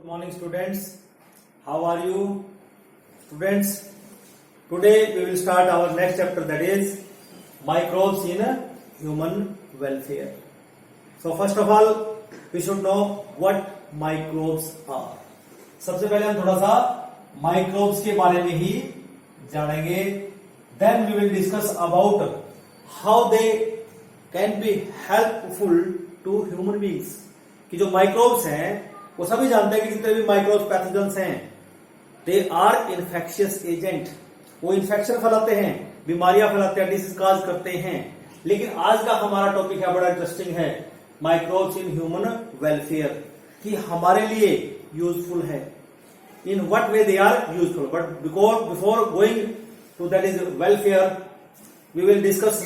Good morning students. How are you students? Today we will start our next chapter, that is microbes in human welfare. So first of all we should know what microbes are. सबसे पहले हम थोड़ा सा microbes के बारे में ही जानेंगे. Then we will discuss about how they can be helpful to human beings. कि जो microbes हैं वो सभी जानते हैं कि जितने भी माइक्रोब्स पैथोजेंस हैं दे आर इन्फेक्शियस एजेंट. वो इन्फेक्शन फैलाते हैं, बीमारियां फैलाते हैं, डिसीज काज करते हैं. लेकिन आज का हमारा टॉपिक है, बड़ा इंटरेस्टिंग है, माइक्रोब्स इन ह्यूमन वेलफेयर, कि हमारे लिए यूजफुल है. In what way they are useful. But before going to that is welfare we will discuss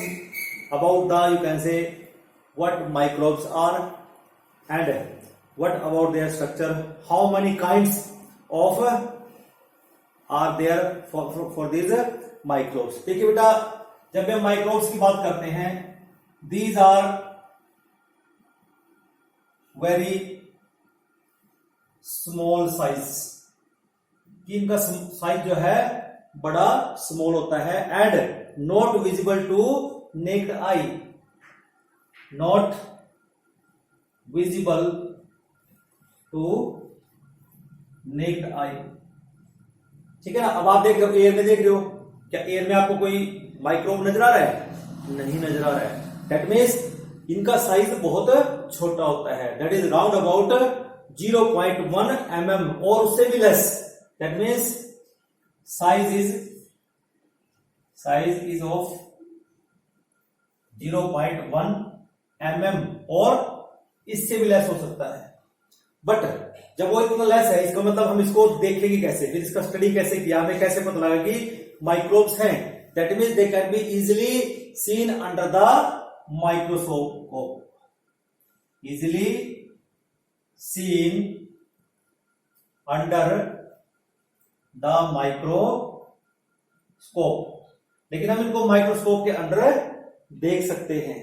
about the you can say what microbes are and what about their structure, how many kinds of are there for these microbes. देखिए बेटा, जब हम microbes की बात करते हैं, these are very small size, कि इनका साइज जो है बड़ा स्मॉल होता है, and not visible to naked eye, not visible to naked eye. ठीक है ना. अब आप देख रहे हो, एयर में देख रहे हो, क्या एयर में आपको कोई माइक्रोब नजर आ रहा है? नहीं नजर आ रहा है. दैट मीन्स इनका साइज बहुत छोटा होता है, that is round about 0.1 mm और उससे भी less. That means size is of 0.1 mm और इससे भी लेस हो सकता है. बट जब वो इतना लेस है, इसका मतलब हम इसको देख लेंगे कैसे, फिर इसका स्टडी कैसे किया, हमें कैसे पता लगा कि माइक्रोब्स हैं. That means they can be easily seen under the microscope, easily seen under the microscope. लेकिन हम इनको माइक्रोस्कोप के अंडर देख सकते हैं.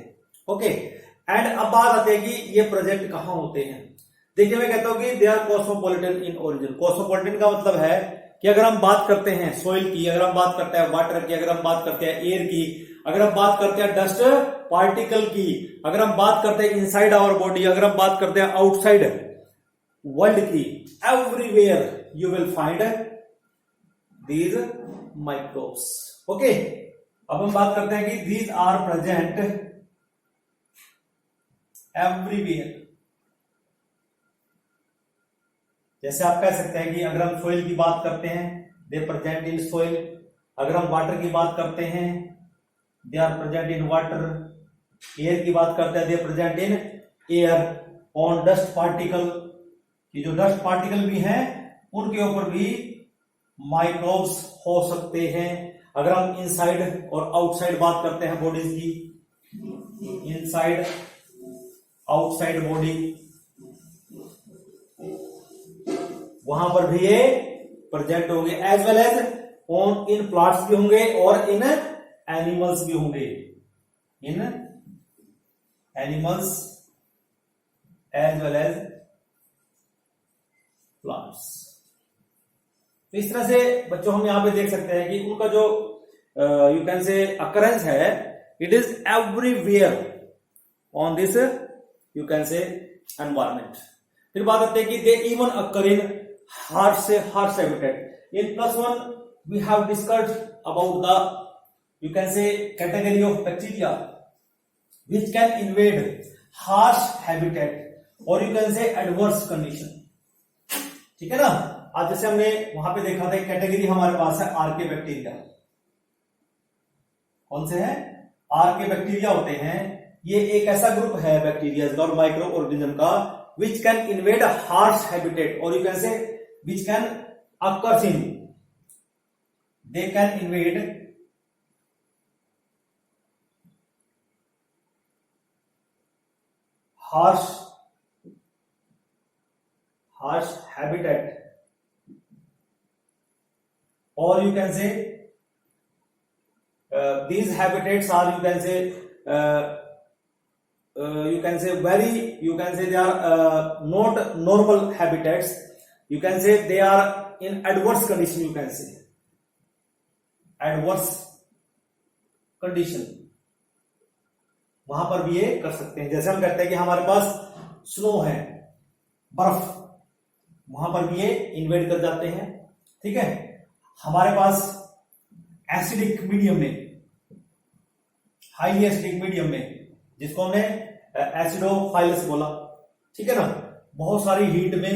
ओके. एंड अब बात आती है कि ये प्रेजेंट कहां होते हैं. देखिए, मैं कहता हूं कि they are cosmopolitan in origin. Cosmopolitan का मतलब है कि अगर हम बात करते हैं सॉइल की, अगर हम बात करते हैं वाटर की, अगर हम बात करते हैं एयर की, अगर हम बात करते हैं डस्ट पार्टिकल की, अगर हम बात करते हैं इनसाइड आवर बॉडी, अगर हम बात करते हैं आउटसाइड वर्ल्ड की, everywhere you will find these microbes. Okay. अब हम बात करते हैं कि दीज आर प्रेजेंट एवरीवेयर. जैसे आप कह सकते हैं कि अगर हम सोइल की बात करते हैं, दे प्रेजेंट इन सोइल. अगर हम वाटर की बात करते हैं, they are present in water. Air की बात करते हैं, they present in air. On dust particle, कि जो डस्ट पार्टिकल भी हैं उनके ऊपर भी माइक्रोब्स हो सकते हैं. अगर हम इनसाइड और आउटसाइड बात करते हैं बॉडीज की, इनसाइड आउटसाइड बॉडी, वहां पर भी ये प्रेजेंट होंगे. As well as on in plants भी होंगे और इन एनिमल्स भी होंगे. In animals as well as plants. तो इस तरह से बच्चों हम यहां पे देख सकते हैं कि उनका जो यू कैन से अकरेंस है, it is everywhere on this you can say environment. फिर बात आती है कि they even occur in harsh से harsh habitat. In +1 we have discussed about the you can say category of bacteria which can invade harsh habitat और you can say adverse condition. ठीक है ना. आज जैसे हमने वहां पे देखा था, कैटेगरी हमारे पास है आर्के बैक्टीरिया. कौन से हैं? आर्के बैक्टीरिया होते हैं. ये एक ऐसा ग्रुप है बैक्टीरिया और माइक्रो ऑर्गेनिज्म का which can invade harsh habitat और you can say which can occur in, they can invade harsh habitat or you can say these habitats are you can say you can say very, you can say they are not normal habitats. you can say they are in adverse condition, you can say adverse condition, वहां पर भी ये कर सकते हैं। जैसे हम कहते हैं कि हमारे पास स्नो है, बर्फ, वहां पर भी ये इन्वेड कर जाते हैं, ठीक है। हमारे पास एसिडिक मीडियम में, हाईली एसिडिक मीडियम में, जिसको हमने एसिडोफाइलस बोला, ठीक है ना, बहुत सारी हीट में,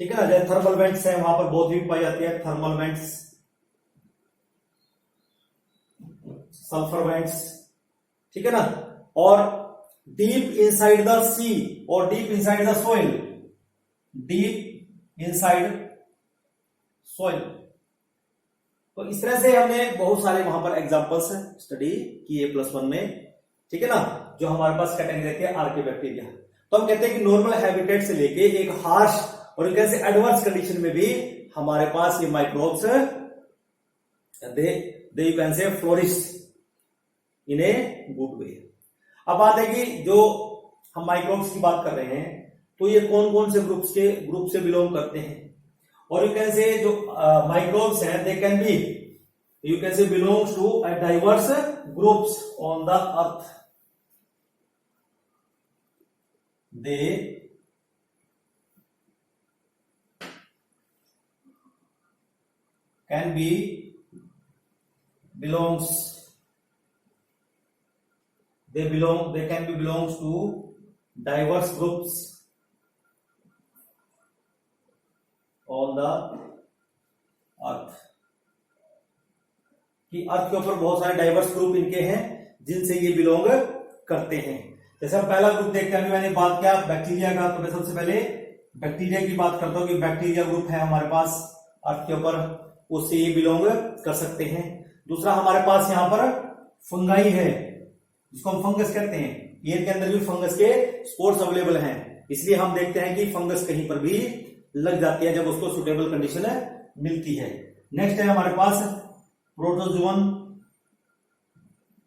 ठीक है ना, जैसे थर्मल वेंट्स है, वहां पर बहुत हीट पाई जाती है, थर्मल वेंट्स, सल्फर वेंट्स, ठीक है ना, और डीप इनसाइड द सी और deep inside the soil, deep inside soil. तो इस तरह से हमने बहुत सारे वहां पर एग्जांपल्स स्टडी किए +1 में, ठीक है ना, जो हमारे पास कैटेगरी रहती है आर्के बैक्टीरिया। तो हम कहते हैं कि नॉर्मल हैबिटेट से लेके एक हार्श और कैसे एडवर्स कंडीशन में भी हमारे पास ये माइक्रोब्स दे यू कैन से flourish in a good way. अब बात है कि जो हम माइक्रोब्स की बात कर रहे हैं, तो ये कौन कौन से ग्रुप से बिलोंग करते हैं, और यू कैन से जो माइक्रोब्स हैं, they can be, you can say belongs to a diverse groups on the earth, they can be belongs, they can be belongs to diverse groups on the earth, कि अर्थ के ऊपर बहुत सारे diverse group इनके हैं जिनसे ये बिलोंग करते हैं। जैसे हम पहला ग्रुप देखते हैं, अभी मैंने बात किया बैक्टीरिया का, तो मैं सबसे पहले बैक्टीरिया की बात करता हूं कि बैक्टीरिया ग्रुप है हमारे पास अर्थ के ऊपर, उससे ये बिलोंग कर सकते हैं। दूसरा हमारे पास यहां पर फंगाई है, जिसको हम फंगस कहते हैं, एयर के अंदर भी फंगस के स्पोर्स अवेलेबल हैं, इसलिए हम देखते हैं कि फंगस कहीं पर भी लग जाती है जब उसको सुटेबल कंडीशन मिलती है। नेक्स्ट है हमारे पास प्रोटोजोवन,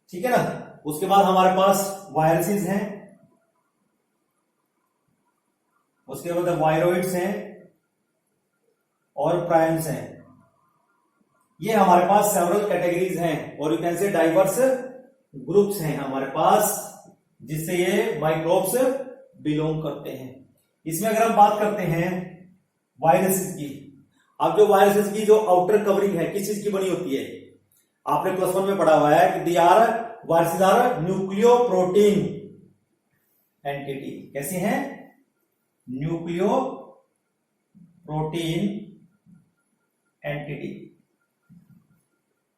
ठीक है ना, उसके बाद हमारे पास वायरसेस हैं, उसके बाद वायरोइड्स हैं और प्राइम्स हैं। ये हमारे पास सेवरल कैटेगरीज हैं और यू कैन से डाइवर्स ग्रुप्स हैं हमारे पास, जिससे ये माइक्रोब्स बिलोंग करते हैं। इसमें अगर हम बात करते हैं वायरसेस की, अब जो वायरसेस की जो आउटर कवरिंग है किस चीज की बनी होती है, आपने +1 में पढ़ा हुआ है कि they are viruses are nucleo protein entity. कैसे हैं? Nucleo protein entity.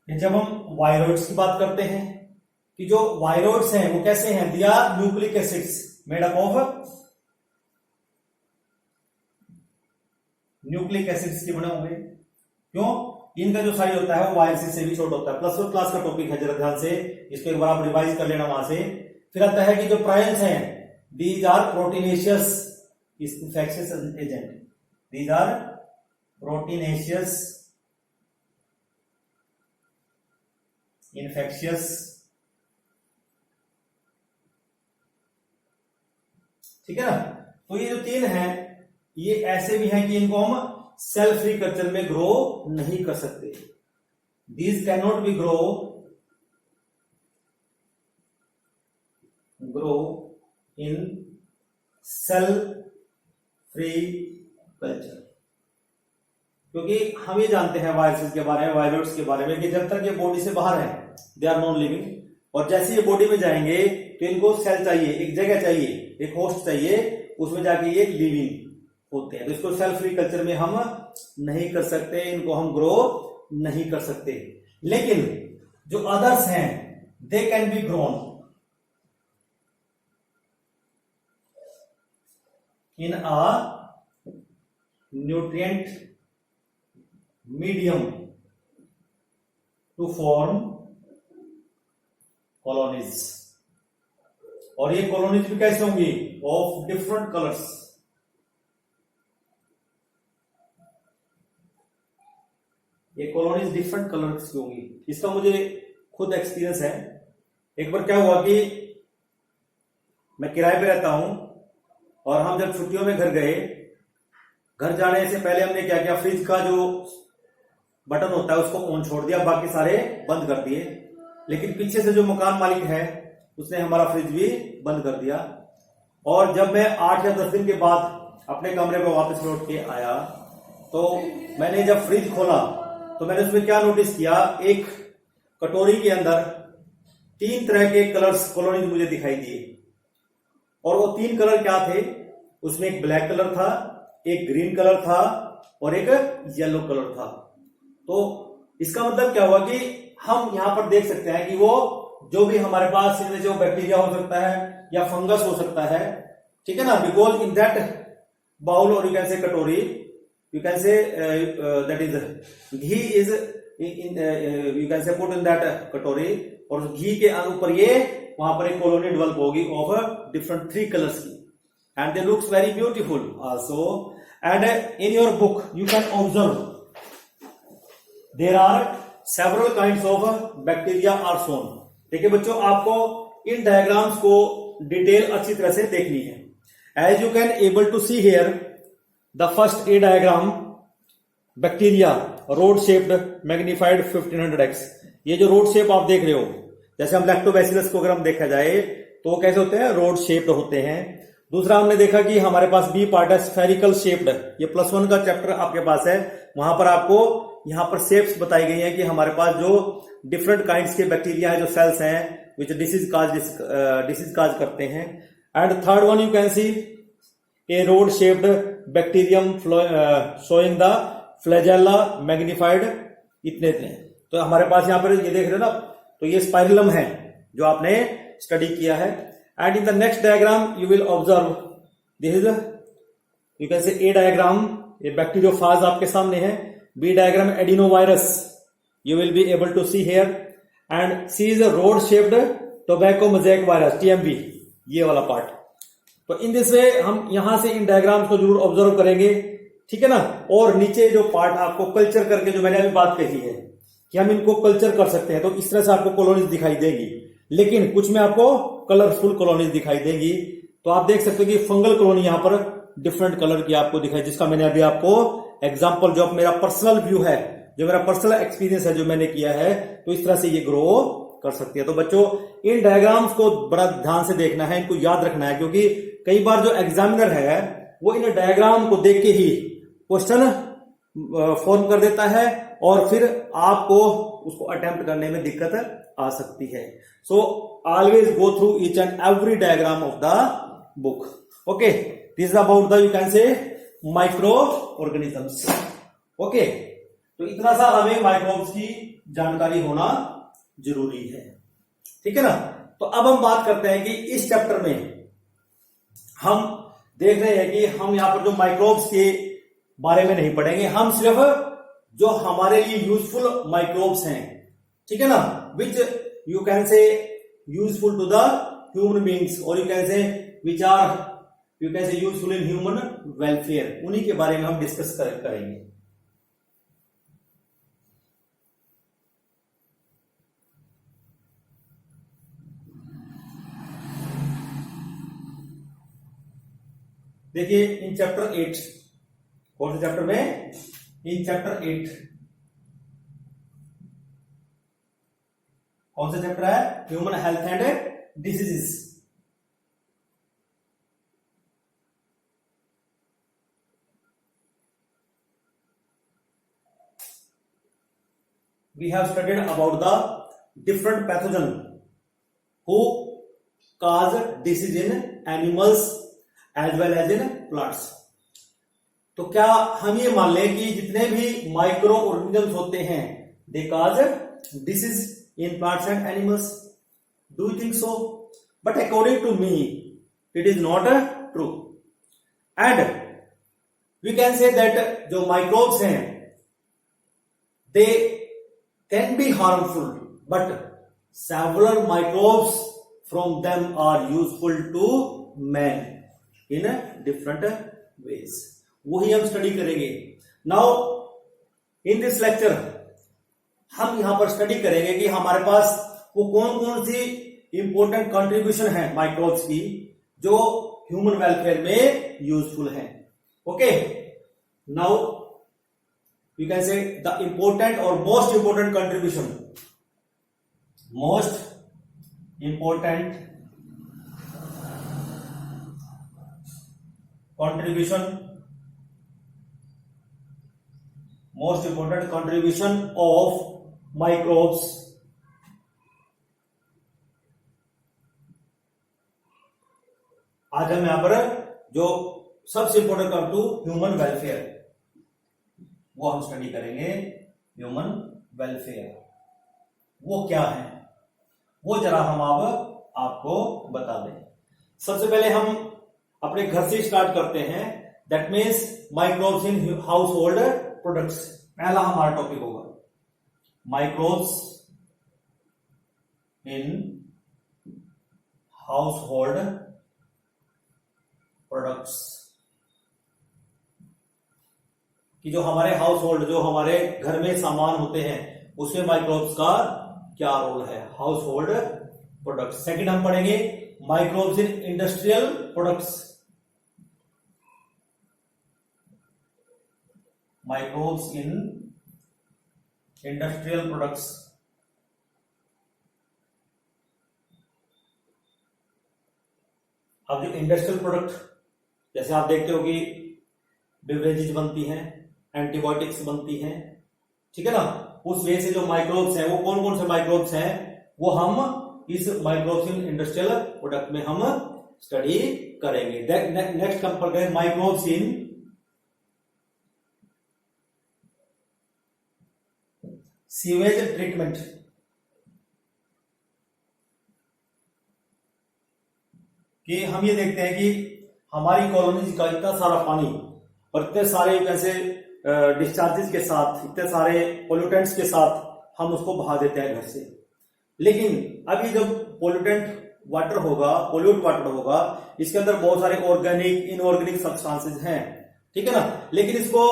जब हम वायरोइड्स की बात करते हैं कि जो वायरोइड्स हैं वो कैसे हैं, they are nucleic acids made up of nucleic acids के बने होंगे। क्यों? इनका जो साइज होता है वो वायरसेस से भी छोटा होता है। +1 क्लास का टॉपिक है, जरा ध्यान से इसको एक बार आप रिवाइज कर लेना वहां से। फिर आता है कि जो प्राइम्स हैं, these are proteinaceous infectious agent, these are proteinaceous infectious, ठीक है ना। तो ये जो 3 हैं ये ऐसे भी हैं कि इनको हम सेल फ्री कल्चर में ग्रो नहीं कर सकते। These can not be grow in cell free culture, क्योंकि हम ये जानते हैं वायरसेस के बारे में, वायरोइड्स के बारे में, कि जब तक ये बॉडी से बाहर है दे आर नॉन लिविंग, और जैसे ये बॉडी में जाएंगे तो इनको सेल चाहिए, एक जगह चाहिए, एक होस्ट चाहिए, उसमें जाके ये लिविंग होते हैं। तो इसको सेल फ्री कल्चर में हम नहीं कर सकते, इनको हम ग्रो नहीं कर सकते। लेकिन जो अदर्स हैं they can be grown in a nutrient medium to form colonies, और ये कॉलोनीज भी कैसे होंगी? Of different colours. ये कॉलोनीज डिफरेंट कलर्स की होंगी। इसका मुझे खुद एक्सपीरियंस है। एक बार क्या हुआ कि मैं किराए पे रहता हूं और हम जब छुट्टियों में घर गए घर जाने से पहले हमने क्या किया, फ्रिज का जो बटन होता है उसको ऑन छोड़ दिया, बाकी सारे बंद कर दिए। लेकिन पीछे से जो मकान मालिक है उसने हमारा फ्रिज भी बंद कर दिया। और जब मैं 8 या 10 दिन के बाद अपने कमरे में वापस लौट के आया तो मैंने जब फ्रिज खोला तो मैंने उसमें क्या नोटिस किया, एक कटोरी के अंदर 3 तरह के कलर्स कॉलोनीज मुझे दिखाई दिए। और वो 3 कलर क्या थे, उसमें एक ब्लैक कलर था, एक ग्रीन कलर था और एक येलो कलर था। तो इसका मतलब क्या हुआ कि हम यहां पर देख सकते हैं कि वो जो भी हमारे पास इनमें जो बैक्टीरिया हो सकता है या फंगस हो सकता है, ठीक है ना, बिकॉज इन दैट बाउल और यू कैन से कटोरी, you can say that is ghee is you can say put in that कटोरी, और घी के ऊपर ये वहां पर एक कॉलोनी डेवलप होगी ऑफ डिफरेंट 3 कलर्स की, and they looks very beautiful also. And in your book you can observe there are several kinds of bacteria are shown. देखिए बच्चों, आपको इन डायग्राम्स को डिटेल अच्छी तरह से देखनी है। As you can able to see here the first a diagram, bacteria rod shaped magnified 1500x। ये जो रोड शेप आप देख रहे हो, जैसे हम लैक्टोबैसिलस को अगर हम देखा जाए तो वो कैसे होते हैं, रोड शेप्ड होते हैं। दूसरा हमने देखा कि हमारे पास बी पार्ट है स्फेरिकल शेप्ड। ये +1 का चैप्टर आपके पास है, वहां पर आपको यहां पर शेप्स बताई गई हैं कि हमारे पास जो डिफरेंट काइंड्स के बैक्टीरिया है, जो सेल्स हैं विच डिसीज काज करते हैं। And third one you can see A road shaped bacterium showing the flagella magnified, इतने इतने। तो हमारे पास यहां पर ये देख रहे हो ना, तो ये स्पाइरलम है जो आपने स्टडी किया है। And in the next diagram you will observe this is you can say A diagram, ये बैक्टीरियोफाज आपके सामने है। B diagram adenovirus, you will be able to see here, and C is a road shaped tobacco mosaic virus TMV, ये वाला part. तो in this way हम यहां से इन डायग्राम्स को जरूर ऑब्जर्व करेंगे, ठीक है ना। और नीचे जो पार्ट आपको कल्चर करके, जो मैंने अभी बात कही है कि हम इनको कल्चर कर सकते हैं, तो इस तरह से आपको कॉलोनीज दिखाई देगी, लेकिन कुछ में आपको कलरफुल कॉलोनीज दिखाई देगी। तो आप देख सकते हो कि फंगल कॉलोनी यहां पर डिफरेंट कलर की आपको दिखाई, जिसका मैंने अभी आपको एग्जाम्पल, जो मेरा पर्सनल व्यू है, जो मेरा पर्सनल एक्सपीरियंस है, जो मैंने किया है, तो इस तरह से ये ग्रो कर सकती है। तो बच्चों इन डायग्राम्स को बड़ा ध्यान से देखना है, इनको याद रखना है, क्योंकि कई बार जो एग्जामिनर है वो इन डायग्राम को देख के ही क्वेश्चन फॉर्म कर देता है और फिर आपको उसको अटेम्प्ट करने में दिक्कत आ सकती है। So always go through each and every diagram of the book. Okay, this is about the you can से माइक्रो ऑर्गेनिजम्स। ओके, तो इतना सा हमें माइक्रोब्स की जानकारी होना जरूरी है, ठीक है ना। तो अब हम बात करते हैं कि इस चैप्टर में हम देख रहे हैं कि हम यहां पर जो माइक्रोब्स के बारे में नहीं पढ़ेंगे, हम सिर्फ जो हमारे लिए यूजफुल माइक्रोब्स हैं, ठीक है ना, which you can say useful to the human beings, और you can say which are you can say useful in human welfare, उन्हीं के बारे में हम डिस्कस करेंगे। देखिए इन चैप्टर 8, कौन से चैप्टर में, इन चैप्टर 8, कौन सा चैप्टर है, human health and diseases. we have studied about the different pathogen who cause disease in animals as well as in plants। तो क्या हम ये मान लें कि जितने भी माइक्रो ऑर्गेनिजम्स होते हैं they cause disease in plants and animals? Do you think so? But according to me it is not true, and we can say that जो माइक्रोब्स हैं they can be harmful, but several microbes from them are useful to man in different ways। वही हम study करेंगे। Now in this lecture हम यहां पर study करेंगे कि हमारे पास वो कौन कौन सी इंपॉर्टेंट कंट्रीब्यूशन है माइक्रोब्स की जो ह्यूमन वेलफेयर में यूजफुल है। Okay, Now you can say the important or most important contribution, most important contribution, most important contribution of microbes आज हम यहां पर जो सबसे important come to human welfare वो हम स्टडी करेंगे। ह्यूमन वेलफेयर वो क्या है वो जरा हम अब आपको बता दें। सबसे पहले हम अपने घर से स्टार्ट करते हैं। That means microbes in household products. पहला हमारा टॉपिक होगा microbes in household products कि जो हमारे हाउस होल्ड जो हमारे घर में सामान होते हैं उसमें माइक्रोब्स का क्या रोल है। House hold products. सेकंड हम पढ़ेंगे microbes in industrial products. Microbes in industrial products. अब जो इंडस्ट्रियल प्रोडक्ट जैसे आप देखते हो कि बेवरेजेस बनती हैं, एंटीबायोटिक्स बनती हैं, ठीक है ना। उस वे से जो माइक्रोब्स हैं वो कौन कौन से माइक्रोब्स हैं वो हम इस माइक्रोब्स इन इंडस्ट्रियल प्रोडक्ट में हम स्टडी करेंगे। नेक्स्ट हम पढ़ेंगे माइक्रोब्स इन सीवेज ट्रीटमेंट। कि हम ये देखते हैं कि हमारी कॉलोनीज का इतना सारा पानी और इतने सारे कैसे डिस्चार्जेस के साथ, इतने सारे पोल्यूटेंट्स के साथ हम उसको बहा देते हैं घर से। लेकिन अभी जब पोल्यूटेंट वाटर होगा, पोल्यूट वाटर होगा, इसके अंदर बहुत सारे ऑर्गेनिक इनऑर्गेनिक सब्सटेंसेस हैं, ठीक है ना। लेकिन इसको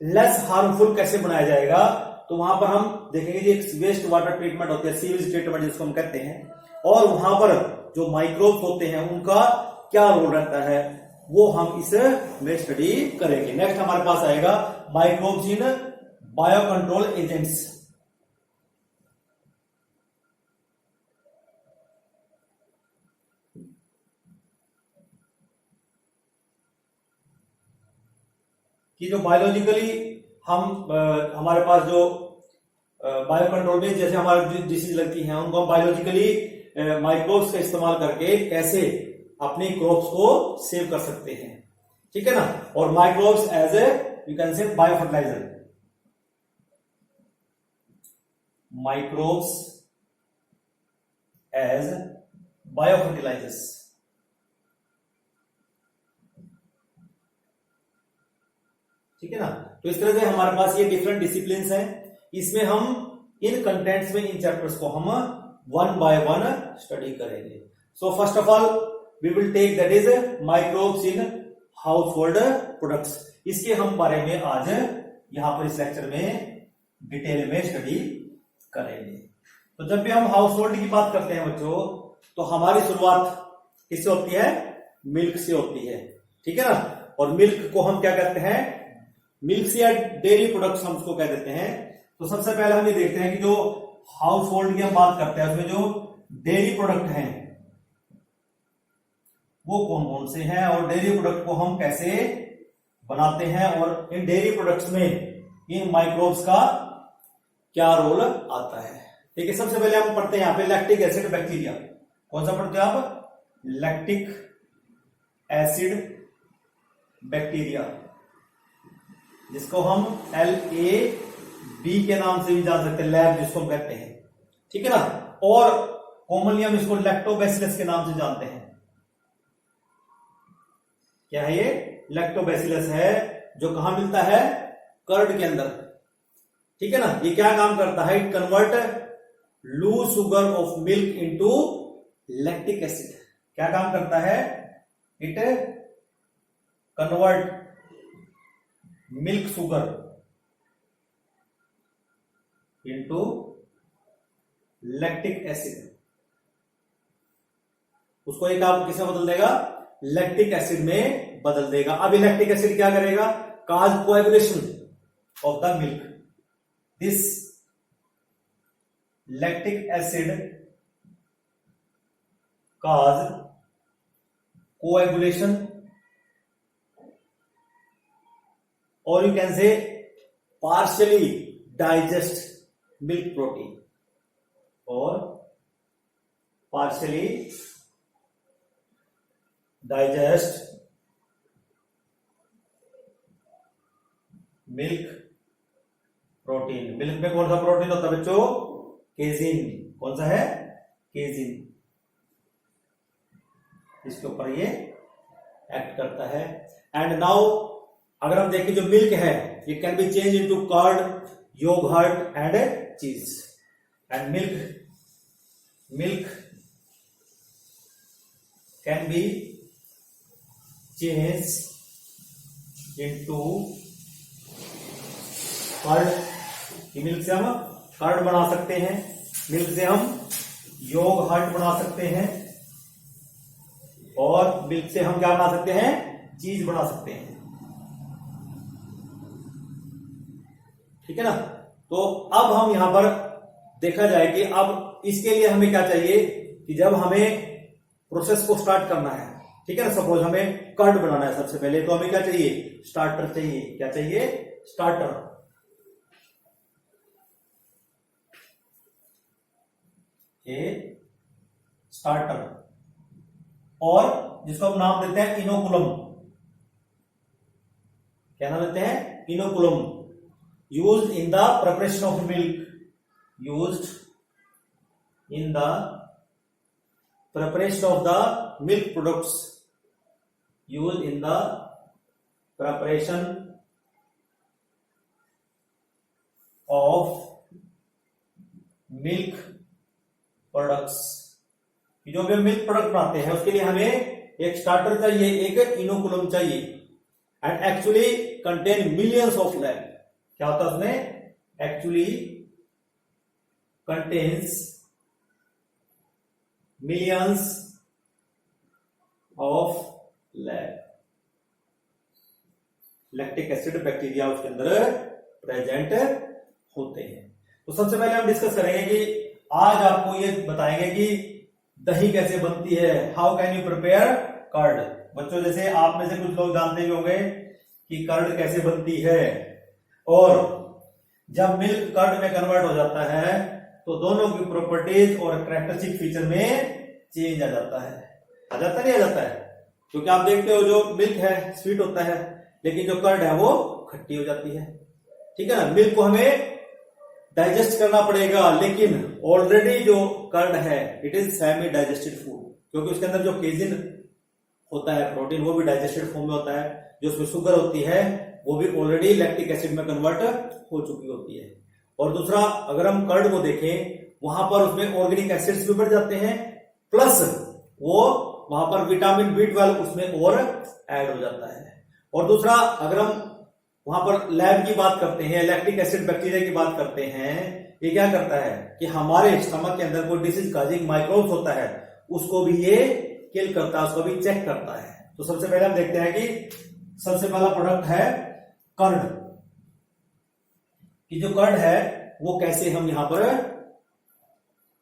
लेस हार्मफुल कैसे बनाया जाएगा तो वहां पर हम देखेंगे कि एक वेस्ट वाटर ट्रीटमेंट होती है, सीवेज ट्रीटमेंट जिसको हम कहते हैं, और वहां पर जो माइक्रोब्स होते हैं उनका क्या रोल रहता है वो हम इस में स्टडी करेंगे। नेक्स्ट हमारे पास आएगा microbes in bio control agents. कि जो बायोलॉजिकली हमारे पास जो बायो कंट्रोल में जैसे हमारी डिसीज लगती हैं उनको हम बायोलॉजिकली माइक्रोब्स का इस्तेमाल करके कैसे अपनी क्रॉप्स को सेव कर सकते हैं, ठीक है ना। और microbes as a you can say bio fertiliser. Microbes as bio fertilisers. ठीक है ना। तो इस तरह से हमारे पास ये डिफरेंट डिसिप्लिन्स हैं। इसमें हम इन कंटेंट्स में इन चैप्टर्स को हम वन बाय वन स्टडी करेंगे। So first of all we will take that is microbes in household products. इसके हम बारे में आज यहां पर इस लेक्चर में डिटेल में स्टडी करेंगे। तो जब भी हम हाउस होल्ड की बात करते हैं बच्चों तो हमारी शुरुआत किससे होती है? मिल्क से होती है, ठीक है ना। और मिल्क को हम क्या कहते हैं? मिल्क से या डेयरी प्रोडक्ट्स हम उसको कह देते हैं। तो सबसे पहले हम ये देखते हैं कि जो हाउस होल्ड की हम बात करते हैं उसमें जो डेयरी प्रोडक्ट हैं वो कौन कौन से हैं और डेयरी प्रोडक्ट को हम कैसे बनाते हैं और इन डेयरी प्रोडक्ट्स में इन माइक्रोब्स का क्या रोल आता है। ठीक है, सबसे पहले हम पढ़ते हैं यहाँ पे लैक्टिक एसिड बैक्टीरिया। कौन सा पढ़ते हैं आप? लैक्टिक एसिड बैक्टीरिया, जिसको हम LAB के नाम से भी जान सकते हैं, लैब जिसको हम कहते हैं, ठीक है ना। और कॉमनली हम इसको लैक्टोबैसिलस के नाम से जानते हैं। क्या है ये? लैक्टोबैसिलस है, जो कहां मिलता है? कर्ड के अंदर, ठीक है ना। ये क्या काम करता है? It convert loose sugar of milk into lactic acid. क्या काम करता है? It convert milk sugar into lactic acid. उसको एक आप किसमें बदल देगा? लैक्टिक एसिड में बदल देगा। अब ये लैक्टिक एसिड क्या करेगा? cause coagulation of the milk. This lactic acid cause coagulation, or you can say partially digest milk protein, or partially digest milk protein. Milk में कौन सा प्रोटीन होता है बच्चों? केजिन. कौन सा है? केजिन. इसके ऊपर ये एक्ट करता है. एंड नाउ अगर हम देखें जो मिल्क है, it can be change into curd, yogurt and cheese. And milk can be change into curd. Milk से हम कर्ड बना सकते हैं, मिल्क से हम योगर्ट बना सकते हैं, और मिल्क से हम क्या बना सकते हैं? चीज बना सकते हैं. ठीक है ना. तो अब हम यहां पर देखा जाए कि अब इसके लिए हमें क्या चाहिए कि जब हमें प्रोसेस को स्टार्ट करना है, ठीक है ना, सपोज हमें कर्ड बनाना है सबसे पहले, तो हमें क्या चाहिए? स्टार्टर चाहिए. क्या चाहिए? स्टार्टर. स्टार्टर, और जिसको हम नाम देते हैं इनोकुलम. क्या नाम देते हैं? Inoculum. Used in the preparation of milk. Used in the preparation of the milk products. Used in the preparation of milk products. जो भी मिल्क प्रोडक्ट बनाते हैं उसके लिए हमें एक स्टार्टर चाहिए, एक इनोकुलम चाहिए. And actually contain millions of lab. क्या होता है उसमें? Actually contains millions of lab. Lactic acid bacteria उसके अंदर प्रेजेंट होते हैं. तो सबसे पहले हम डिस्कस करेंगे कि आज आपको ये बताएंगे कि दही कैसे बनती है. How can you prepare curd. बच्चों जैसे आप में से कुछ लोग जानते भी होंगे कि कर्ड कैसे बनती है, और जब मिल्क कर्ड में कन्वर्ट हो जाता है तो दोनों की प्रॉपर्टीज और कैरेक्टरिस्टिक फीचर में चेंज आ जाता है. आ जाता नहीं? आ जाता है. क्योंकि आप देखते हो जो मिल्क है स्वीट होता है, लेकिन जो कर्ड है वो खट्टी हो जाती है. ठीक है ना. मिल्क को हमें डाइजेस्ट करना पड़ेगा, लेकिन ऑलरेडी जो कर्ड है it is semi digested food, क्योंकि उसके अंदर जो केजिन होता है प्रोटीन वो भी डाइजेस्टेड फॉर्म में होता है. जो उसमें शुगर होती है वो भी ऑलरेडी लैक्टिक एसिड में कन्वर्ट हो चुकी होती है. और दूसरा, अगर हम कर्ड को देखें वहां पर उसमें ऑर्गेनिक एसिड्स भी बढ़ जाते हैं, प्लस वो वहां पर विटामिन B12 उसमें और ऐड हो जाता है. और दूसरा, अगर हम वहां पर लैब की बात करते हैं, लैक्टिक एसिड बैक्टीरिया की बात करते हैं, ये क्या करता है कि हमारे स्टमक के अंदर कोई डिसीज काजिंग माइक्रोब्स होता है उसको भी ये किल करता है, उसको भी चेक करता है. तो सबसे पहले हम देखते हैं कि सबसे पहला प्रोडक्ट है कर्ड. कि जो कर्ड है वो कैसे हम यहां पर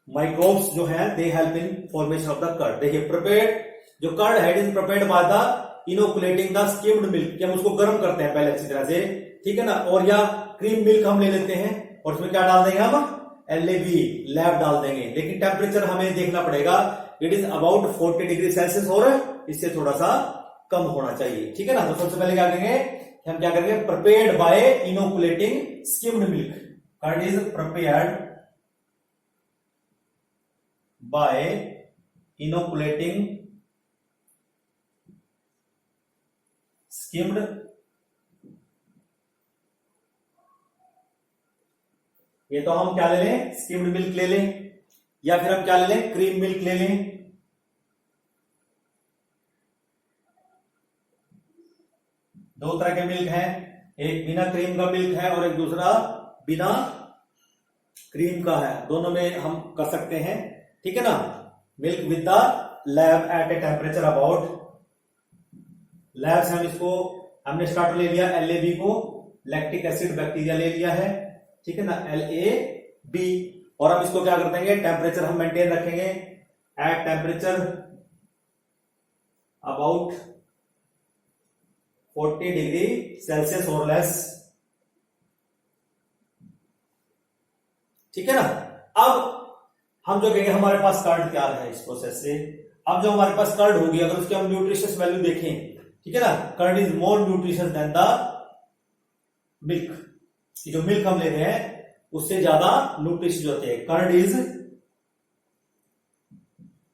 माइक्रोब्स जो है they help in formation of the curd. देखिए, प्रिपेयर्ड जो कर्ड है it is prepared by the inoculating the skimmed milk. कि हम उसको गर्म करते हैं पहले अच्छी तरह से, ठीक है ना, और या क्रीम मिल्क हम ले लेते हैं और उसमें क्या डाल देंगे हम? LAB लैब डाल देंगे. लेकिन टेम्परेचर हमें देखना पड़ेगा, it is about 40 degree Celsius और इससे थोड़ा सा कम होना चाहिए. ठीक है ना. तो सबसे पहले क्या करेंगे, हम क्या करेंगे? Prepared by inoculating skimmed milk. Curd is prepared by inoculating skimmed ये तो हम क्या ले लें? स्किम्ड मिल्क ले लें, या फिर हम क्या ले लें? क्रीम मिल्क ले लें. दो तरह के मिल्क हैं, एक बिना क्रीम का मिल्क है और एक दूसरा बिना क्रीम का है. दोनों में हम कर सकते हैं. ठीक है ना. Milk with the LAB at a temperature about, LAB से हम इसको हमने स्टार्टर ले लिया LAB को, लैक्टिक एसिड बैक्टीरिया ले लिया है, ठीक है ना, LAB। और हम इसको क्या कर देंगे, टेम्परेचर हम मेंटेन रखेंगे at temperature about 40 degree Celsius और लेस, ठीक है ना। अब हम जो कहेंगे हमारे पास कर्ड तैयार है इस प्रोसेस से। अब जो हमारे पास कर्ड होगी, अगर उसकी हम न्यूट्रिशियस वैल्यू देखें, ठीक है ना, curd is more nutritious than the milk, जो मिल्क हम ले रहे हैं उससे ज्यादा न्यूट्रिशियस होते हैं। Curd is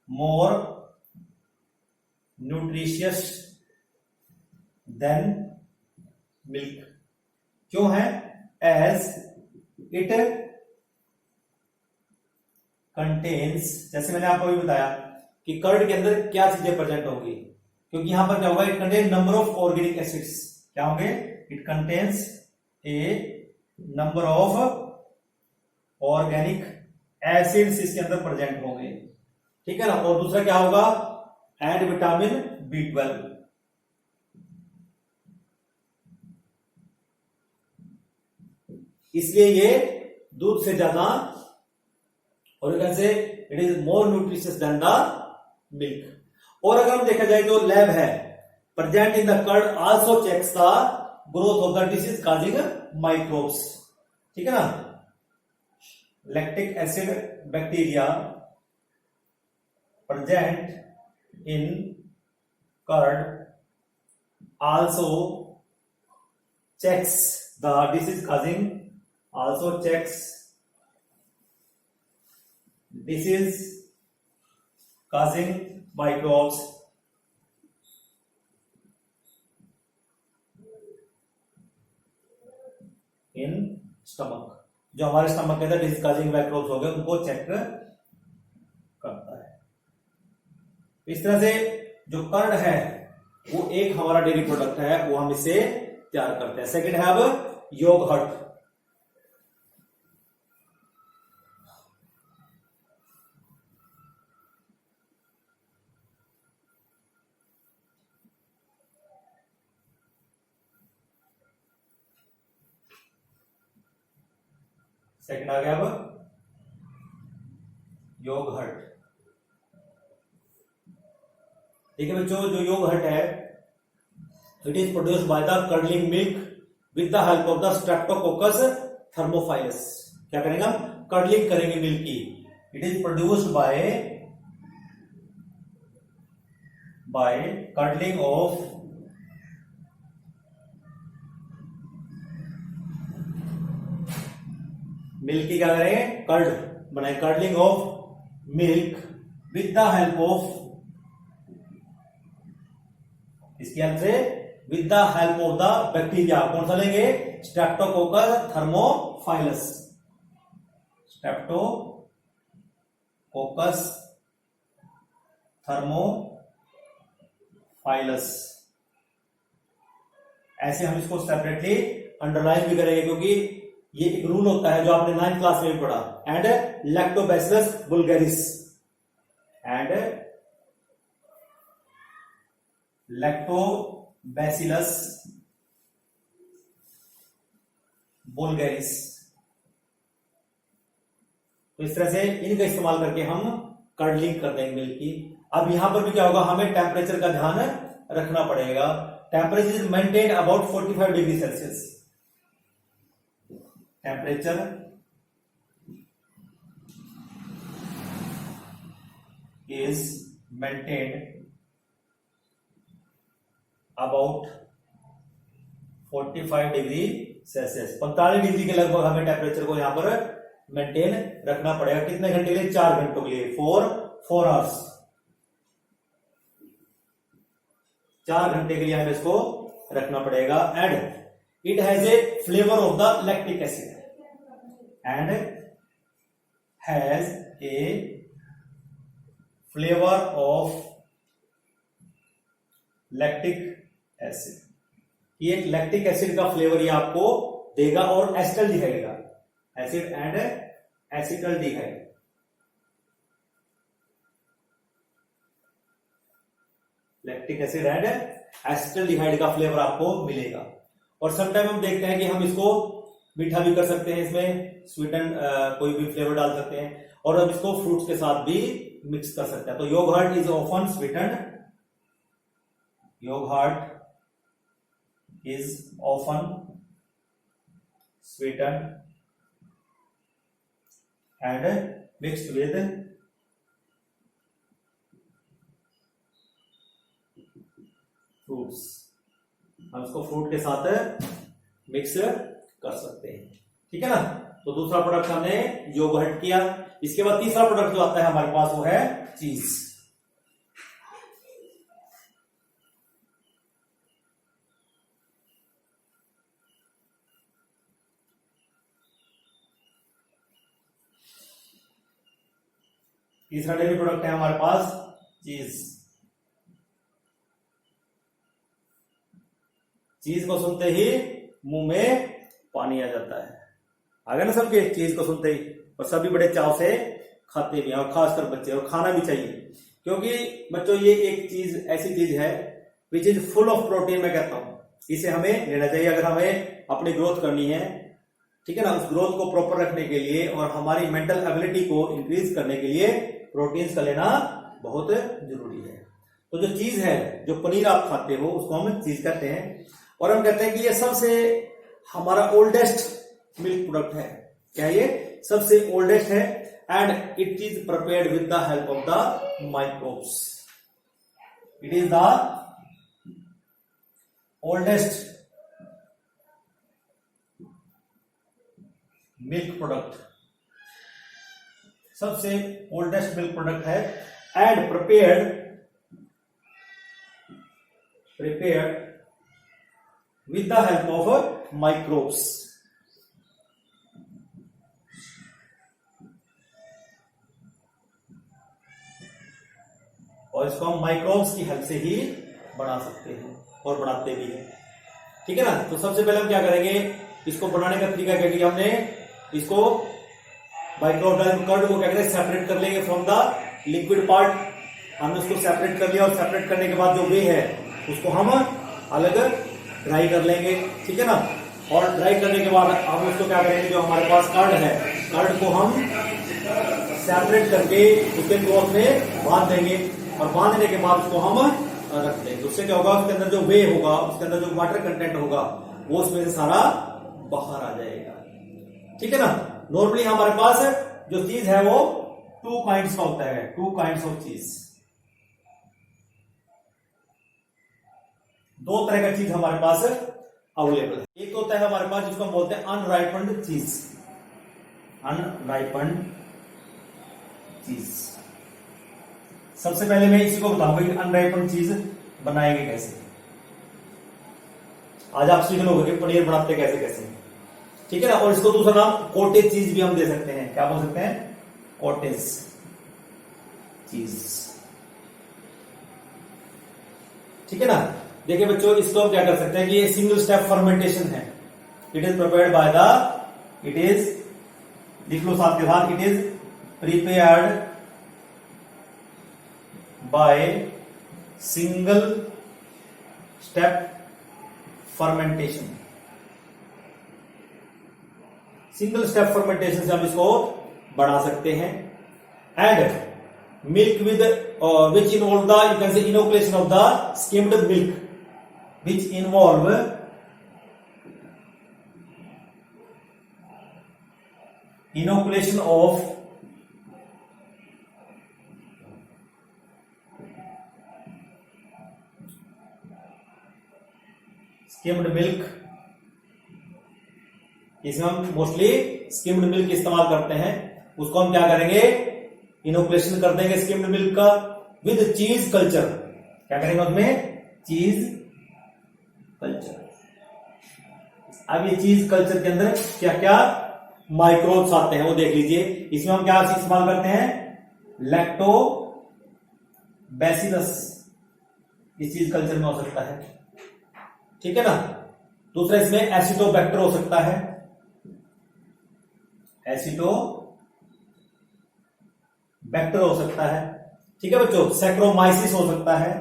more nutritious than milk. क्यों है? एज इट कंटेन्स, जैसे मैंने आपको अभी बताया कि कर्ड के अंदर क्या चीजें प्रेजेंट होंगी, क्योंकि यहां पर क्या होगा, it contain number of organic acids. क्या होंगे? It contains A number of organic acids इसके अंदर प्रेजेंट होंगे, ठीक है ना। और दूसरा क्या होगा? And vitamin B12। इसलिए ये दूध से ज्यादा, और you can say it is more nutritious than the milk। और अगर हम देखा जाए तो लैब है present in the curd also checks the growth of the disease causing microbes, ठीक है ना। Lactic acid bacteria present in curd also checks the disease causing, also checks disease causing microbes in stomach। जो हमारे stomach के अंदर disease causing microbes हो गए उनको चेक करता है। इस तरह से जो कर्ड है वो एक हमारा डेयरी प्रोडक्ट है, वो हम इसे तैयार करते हैं। सेकेंड है अब योगर्ट। सेकंड आ गया अब योगर्ट, ठीक है बच्चों। जो योगर्ट है it is produced by the curdling milk with the help of the streptococcus thermophilus. क्या करेंगे हम? कर्डलिंग करेंगे मिल्क की। It is produced by curdling of milk की क्या करेंगे? कर्ड बनाए, curdling of milk with the help of, इसकी हेल्प से, with the help of the bacteria. कौन सा लेंगे? Streptococcus thermophilus, streptococcus thermophilus. ऐसे हम इसको सेपरेटली अंडरलाइन भी करेंगे, क्योंकि ये एक रूल होता है जो आपने 9th क्लास में भी पढ़ा। And lactobacillus bulgaricus, and lactobacillus bulgaricus. तो इस तरह से इनका इस्तेमाल करके हम कर्डलिंग कर देंगे मिल्क की। अब यहां पर भी क्या होगा, हमें टेम्परेचर का ध्यान रखना पड़ेगा। Temperature is maintain about 45 degree Celsius. Temperature is maintained about 45 degree Celsius. 45 degree के लगभग हमें टेम्परेचर को यहां पर मेंटेन रखना पड़ेगा। कितने घंटे के लिए? 4 घंटों के लिए, 4 आवर्स। 4 घंटे के लिए हमें इसको रखना पड़ेगा। And it has a flavour of the lactic acid, and has a flavour of lactic acid. ये लैक्टिक एसिड का फ्लेवर ये आपको देगा और एसिटल्डिहाइड का, acid and acetaldehyde. Lactic acid and acetaldehyde का फ्लेवर आपको मिलेगा। और समटाइम हम देखते हैं कि हम इसको मीठा भी कर सकते हैं, इसमें स्वीटन कोई भी फ्लेवर डाल सकते हैं, और हम इसको फ्रूट्स के साथ भी मिक्स कर सकते हैं। तो yoghurt is often sweeten, yoghurt is often sweetened and mixed with fruits। हम इसको फ्रूट के साथ मिक्स कर सकते हैं, ठीक है ना। तो दूसरा प्रोडक्ट हमने योगर्ट किया। इसके बाद तीसरा प्रोडक्ट जो आता है हमारे पास वो है चीज। तीसरा डेयरी प्रोडक्ट है हमारे पास चीज। चीज को सुनते ही मुंह में पानी आ जाता है, आ गया ना सबके, चीज को सुनते ही। और सभी बड़े चाव से खाते भी हैं, और खासकर बच्चे, और खाना भी चाहिए, क्योंकि बच्चों ये एक चीज ऐसी चीज है which is full of protein. मैं कहता हूं इसे हमें लेना चाहिए अगर हमें अपनी ग्रोथ करनी है, ठीक है ना। उस ग्रोथ को प्रॉपर रखने के लिए और हमारी मेंटल एबिलिटी को इंक्रीज करने के लिए प्रोटीन्स का लेना बहुत जरूरी है। तो जो चीज है, जो पनीर आप खाते हो, उसको हम चीज कहते हैं। और हम कहते हैं कि ये सबसे हमारा ओल्डेस्ट मिल्क प्रोडक्ट है। क्या ये सबसे ओल्डेस्ट है, and it is prepared with the help of the microbes. It is the oldest milk product, सबसे ओल्डेस्ट मिल्क प्रोडक्ट है, and prepared with the help of microbes. और इसको हम माइक्रोब्स की हेल्प से ही बना सकते हैं, और बनाते भी हैं, ठीक है ना। तो सबसे पहले हम क्या करेंगे, इसको बनाने का तरीका क्या किया हमने, इसको माइक्रोऑर्गेनिज्म कर्ड को क्या करें, सेपरेट कर लेंगे फ्रॉम द लिक्विड पार्ट। हमने उसको सेपरेट कर लिया, और सेपरेट करने के बाद जो वे है उसको हम अलग ड्राई कर लेंगे, ठीक है ना। और ड्राई करने के बाद हम उसको क्या करेंगे, जो हमारे पास कर्ड है, कर्ड को हम सेपरेट करके उसके क्लॉथ में बांध देंगे, और बांधने के बाद उसको हम रख देंगे। उससे क्या होगा, उसके अंदर जो वे होगा, उसके अंदर जो वाटर कंटेंट होगा, वो उसमें से सारा बाहर आ जाएगा, ठीक है ना। नॉर्मली हमारे पास जो चीज है वो टू काइंड्स का होता है, टू काइंड्स ऑफ चीज। दो तरह का चीज हमारे पास अवेलेबल है। एक होता है हमारे पास जिसको हम बोलते हैं अनराइपन्ड चीज, अनराइपन्ड चीज। सबसे पहले मैं इसी को बताऊंगा कि अनराइपन्ड चीज बनाएंगे कैसे। आज आप सीख लोगे कि पनीर बनाते कैसे कैसे, ठीक है ना। और इसको दूसरा नाम कॉटेज चीज भी हम दे सकते हैं। क्या बोल सकते हैं, कॉटेज चीज, ठीक है ना। देखिए बच्चों, इसको हम क्या कर सकते हैं कि ये सिंगल स्टेप फर्मेंटेशन है। It is prepared by the, it is, लिख लो साथ के साथ, it is prepared by single step fermentation. Single step fermentation से हम इसको बढ़ा सकते हैं। And milk with which involve the, you can से inoculation of the skimmed milk, which involve inoculation of skimmed milk। इसमें हम मोस्टली स्किम्ड मिल्क इस्तेमाल करते हैं। उसको हम क्या करेंगे, इनोकुलेशन कर देंगे स्किम्ड मिल्क का, विद चीज कल्चर। क्या करेंगे उसमें, चीज कल्चर। अब ये चीज कल्चर के अंदर क्या क्या माइक्रोब्स आते हैं वो देख लीजिए। इसमें हम क्या इस्तेमाल करते हैं, लैक्टोबैसिलस, इस चीज कल्चर में हो सकता है, ठीक है ना। दूसरा इसमें एसिटोबैक्टर हो सकता है, एसिटोबैक्टर हो सकता है, ठीक है बच्चों। सैक्रोमाइसिस हो सकता है,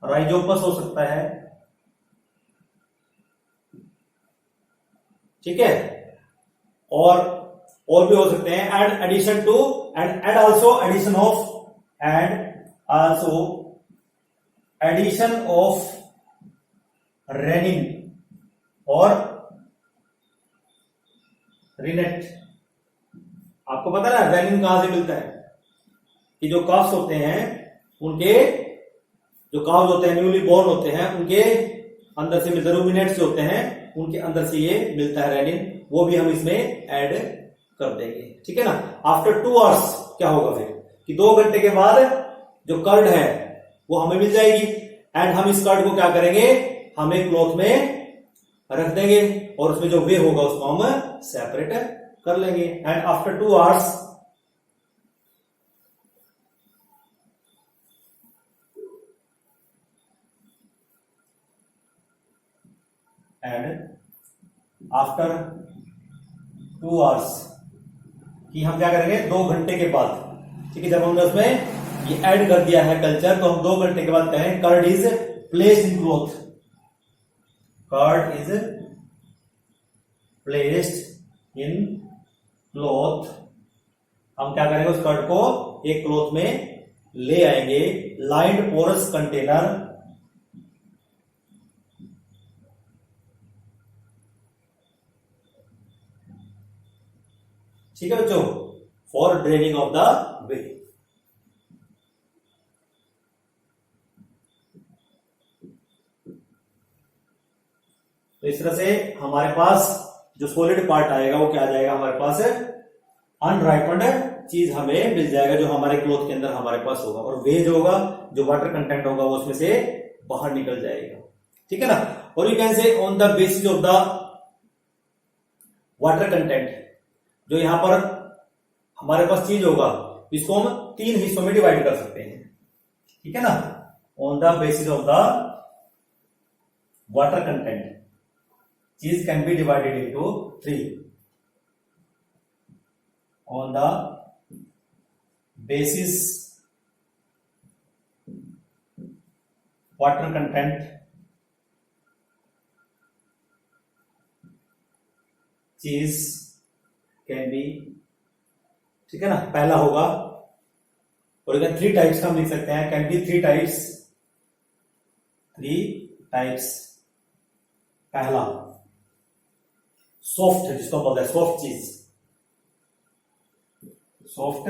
राइजोपस हो सकता है, ठीक है, और भी हो सकते हैं। And addition to and also addition of rennin और रिनेट। आपको पता है ना रेनिन कहां से मिलता है, कि जो काफ्स होते हैं उनके, जो काव्स होते हैं न्यूली बोर्न होते हैं, उनके अंदर से मिलता है, रूमिनेट्स जो होते हैं उनके अंदर से ये मिलता है रेनिन, वो भी हम इसमें ऐड कर देंगे, ठीक है ना। आफ्टर 2 आवर्स क्या होगा फिर, कि 2 घंटे के बाद जो कर्ड है वो हमें मिल जाएगी। एंड हम इस कर्ड को क्या करेंगे, हम एक क्लॉथ में रख देंगे और उसमें जो वे होगा उसको हम सेपरेट कर लेंगे। एंड आफ्टर 2 आवर्स कि हम क्या करेंगे 2 घंटे के बाद, ठीक है, जब हमने उसमें ये ऐड कर दिया है कल्चर, तो हम 2 घंटे के बाद कहें curd is placed in cloth, curd is placed in cloth. हम क्या करेंगे, उस कर्ड को एक क्लॉथ में ले आएंगे, लाइंड पोरस कंटेनर, ठीक है बच्चों, for draining of the way. तो इस तरह से हमारे पास जो सॉलिड पार्ट आएगा वो क्या आ जाएगा, हमारे पास अनराइपन्ड चीज हमें मिल जाएगा, जो हमारे क्लॉथ के अंदर हमारे पास होगा, और वे जो होगा, जो वाटर कंटेंट होगा वो उसमें से बाहर निकल जाएगा, ठीक है ना। और यू कैन से on the basis of the water content, जो यहां पर हमारे पास चीज होगा इसको हम 3 हिस्सों में डिवाइड कर सकते हैं, ठीक है ना। On the basis of the water content cheese can be divided into 3। On the basis water content cheese can be, ठीक है ना, पहला होगा। और इधर 3 टाइप्स का हम लिख सकते हैं, कैन बी 3 टाइप्स, 3 टाइप्स। पहला सॉफ्ट, जिसको बोलते हैं सॉफ्ट चीज, सॉफ्ट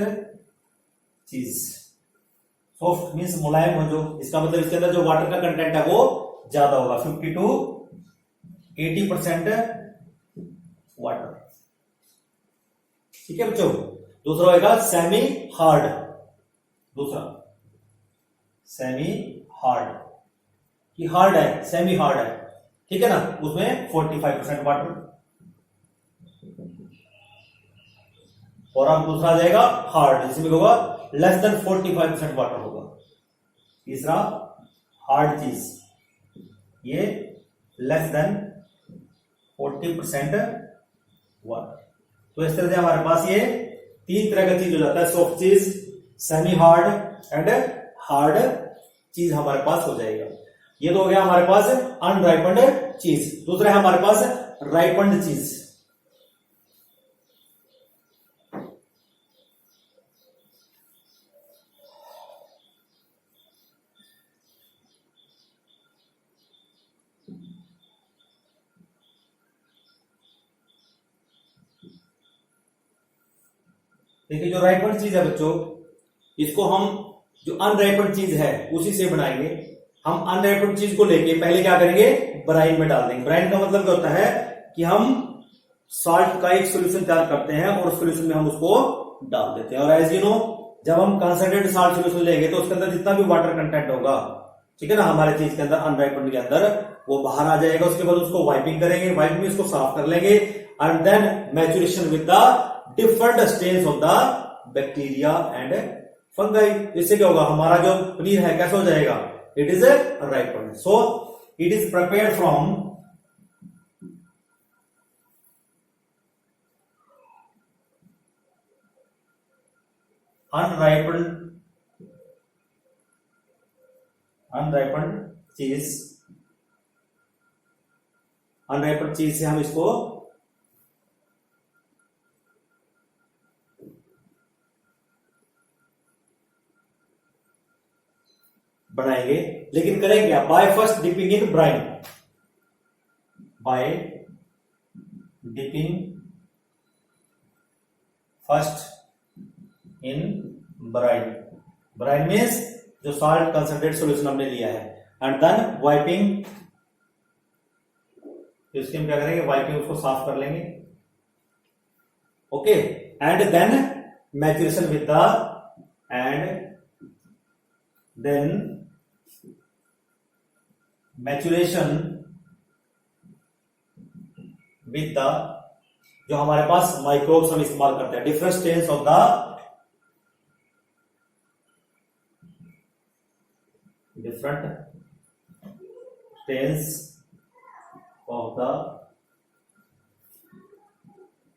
चीज, सॉफ्ट मीन्स मुलायम हो, जो इसका मतलब इसके अंदर जो वाटर का कंटेंट है वो ज्यादा होगा, 50 to 80% वाटर, ठीक है बच्चों। दूसरा होगा सेमी हार्ड, दूसरा सेमी हार्ड, कि हार्ड है, सेमी हार्ड है, ठीक है ना, उसमें 45% वाटर। और अब दूसरा आ जाएगा हार्ड, जिसमें होगा लेस देन 45% वाटर होगा। तीसरा हार्ड चीज, ये लेस देन 40% वाटर। तो इस तरह से हमारे पास ये 3 तरह का चीज हो जाता है, सॉफ्ट चीज, सेमी हार्ड एंड हार्ड चीज हमारे पास हो जाएगा। ये तो हो गया हमारे पास अनराइपन्ड चीज। दूसरा है हमारे पास राइपन्ड चीज। देखिए जो राइपन्ड चीज है बच्चों, इसको हम जो अनराइपन्ड चीज है उसी से बनाएंगे। हम अनराइपन्ड चीज को लेके पहले क्या करेंगे, ब्राइन में डाल देंगे। ब्राइन का मतलब क्या होता है कि हम सॉल्ट का एक सोल्यूशन तैयार करते हैं और उस सोल्यूशन में हम उसको डाल देते हैं। और एज यू नो, जब हम कंसंट्रेटेड सॉल्ट सोल्यूशन लेंगे तो उसके अंदर जितना भी वाटर कंटेंट होगा, ठीक है ना, हमारे चीज के अंदर अनराइपन्ड के अंदर, वो बाहर आ जाएगा। उसके बाद उसको वाइपिंग करेंगे, वाइपिंग में इसको साफ कर लेंगे, and then maturation with the different stage of the bacteria and fungi. इससे क्या होगा, हमारा जो पनीर है कैसा हो जाएगा, it is ripened. So it is prepared from unripened unripened cheese, unripened चीज से हम इसको बनाएंगे। लेकिन करेंगे क्या? By first dipping in brine, by dipping first in brine, brine means जो सॉल्ट कंसंट्रेट सॉल्यूशन हमने लिया है, एंड देन वाइपिंग, तो इसके हम क्या करेंगे? वाइपिंग, उसको साफ कर लेंगे। Okay, and then maturation with the, and then maturation with the, जो हमारे पास माइक्रोब्स हम इस्तेमाल करते हैं, different stains of the, different stains of the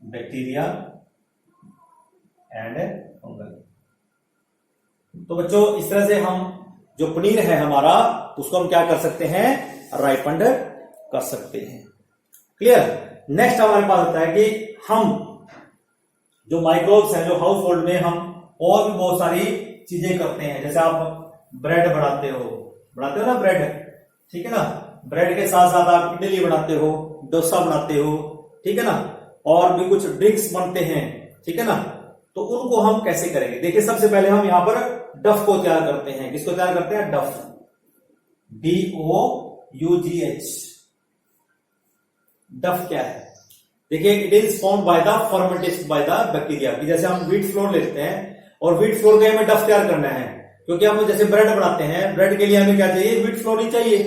bacteria and fungal. तो बच्चों, इस तरह से हम जो पनीर है हमारा, उसको हम क्या कर सकते हैं? राइपन्ड कर सकते हैं। क्लियर? नेक्स्ट हमारे पास होता है कि हम जो माइक्रोब्स हैं, जो हाउस होल्ड में हम और भी बहुत सारी चीजें करते हैं, जैसे आप ब्रेड बनाते हो ना ब्रेड, ठीक है ना, ब्रेड के साथ साथ आप इडली बनाते हो, डोसा बनाते हो, ठीक है ना, और भी कुछ ड्रिंक्स बनते हैं, ठीक है ना। तो उनको हम कैसे करेंगे? देखिए, सबसे पहले हम यहां पर डफ को तैयार करते हैं। किसको तैयार करते हैं? डफ, DOUGH। डफ क्या है? देखिए, it is form by the fermentation by the bacteria. जैसे हम व्हीट फ्लोर लेते हैं और व्हीट फ्लोर का हमें डफ तैयार करना है, क्योंकि हम जैसे ब्रेड बनाते हैं, ब्रेड के लिए हमें क्या चाहिए? व्हीट फ्लोर ही चाहिए,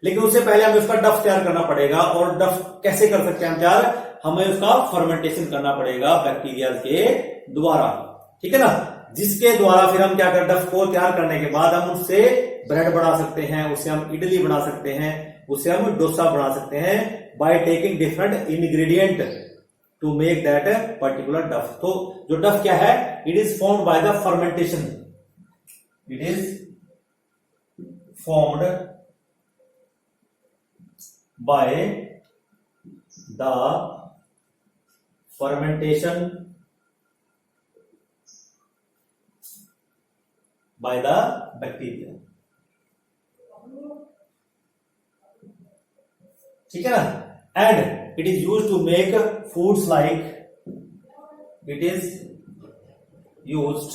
लेकिन उससे पहले हमें उसका डफ तैयार करना पड़ेगा। और डफ कैसे कर सकते हैं हम तैयार? हमें उसका फर्मेंटेशन करना पड़ेगा बैक्टीरिया के द्वारा, ठीक है ना, जिसके द्वारा फिर हम क्या कर, डफ को तैयार करने के बाद हम उससे ब्रेड बना सकते हैं, उससे हम इडली बना सकते हैं, उससे हम डोसा बना सकते हैं, by taking different ingredient to make that particular dough. तो जो डफ क्या है? It is formed by the fermentation, it is formed by the fermentation by the bacteria, ठीक है ना, and it is used to make foods like, it is used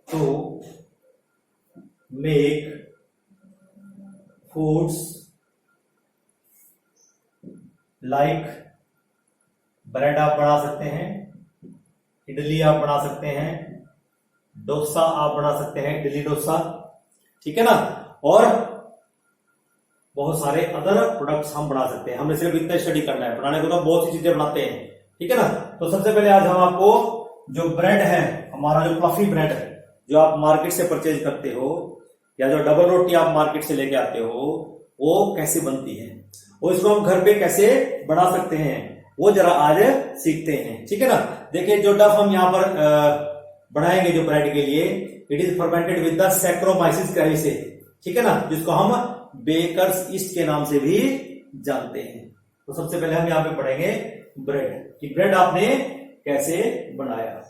to make foods like bread आप बना सकते हैं, इडली आप बना सकते हैं, डोसा आप बना सकते हैं, इडली डोसा, ठीक है ना, और बहुत सारे अदर प्रोडक्ट्स हम बना सकते हैं। हमने सिर्फ इतना स्टडी करना है, बनाने को तो बहुत सी चीजें बनाते हैं, ठीक है ना। तो सबसे पहले आज हम आपको जो ब्रेड है, हमारा जो फ्लफी ब्रेड है, जो आप मार्केट से परचेज करते हो, या जो डबल रोटी आप मार्केट से लेके आते हो, वो कैसे बनती है, और इसको हम घर पे कैसे बना सकते हैं, वो जरा आज सीखते हैं, ठीक है ना। देखिए, जो डफ हम यहाँ पर बनाएंगे जो ब्रेड के लिए, it is fermented with the saccharomyces कैविसे, ठीक है ना, जिसको हम बेकर्स ईस्ट के नाम से भी जानते हैं। तो सबसे पहले हम यहाँ पे पढ़ेंगे ब्रेड, कि ब्रेड आपने कैसे बनाया।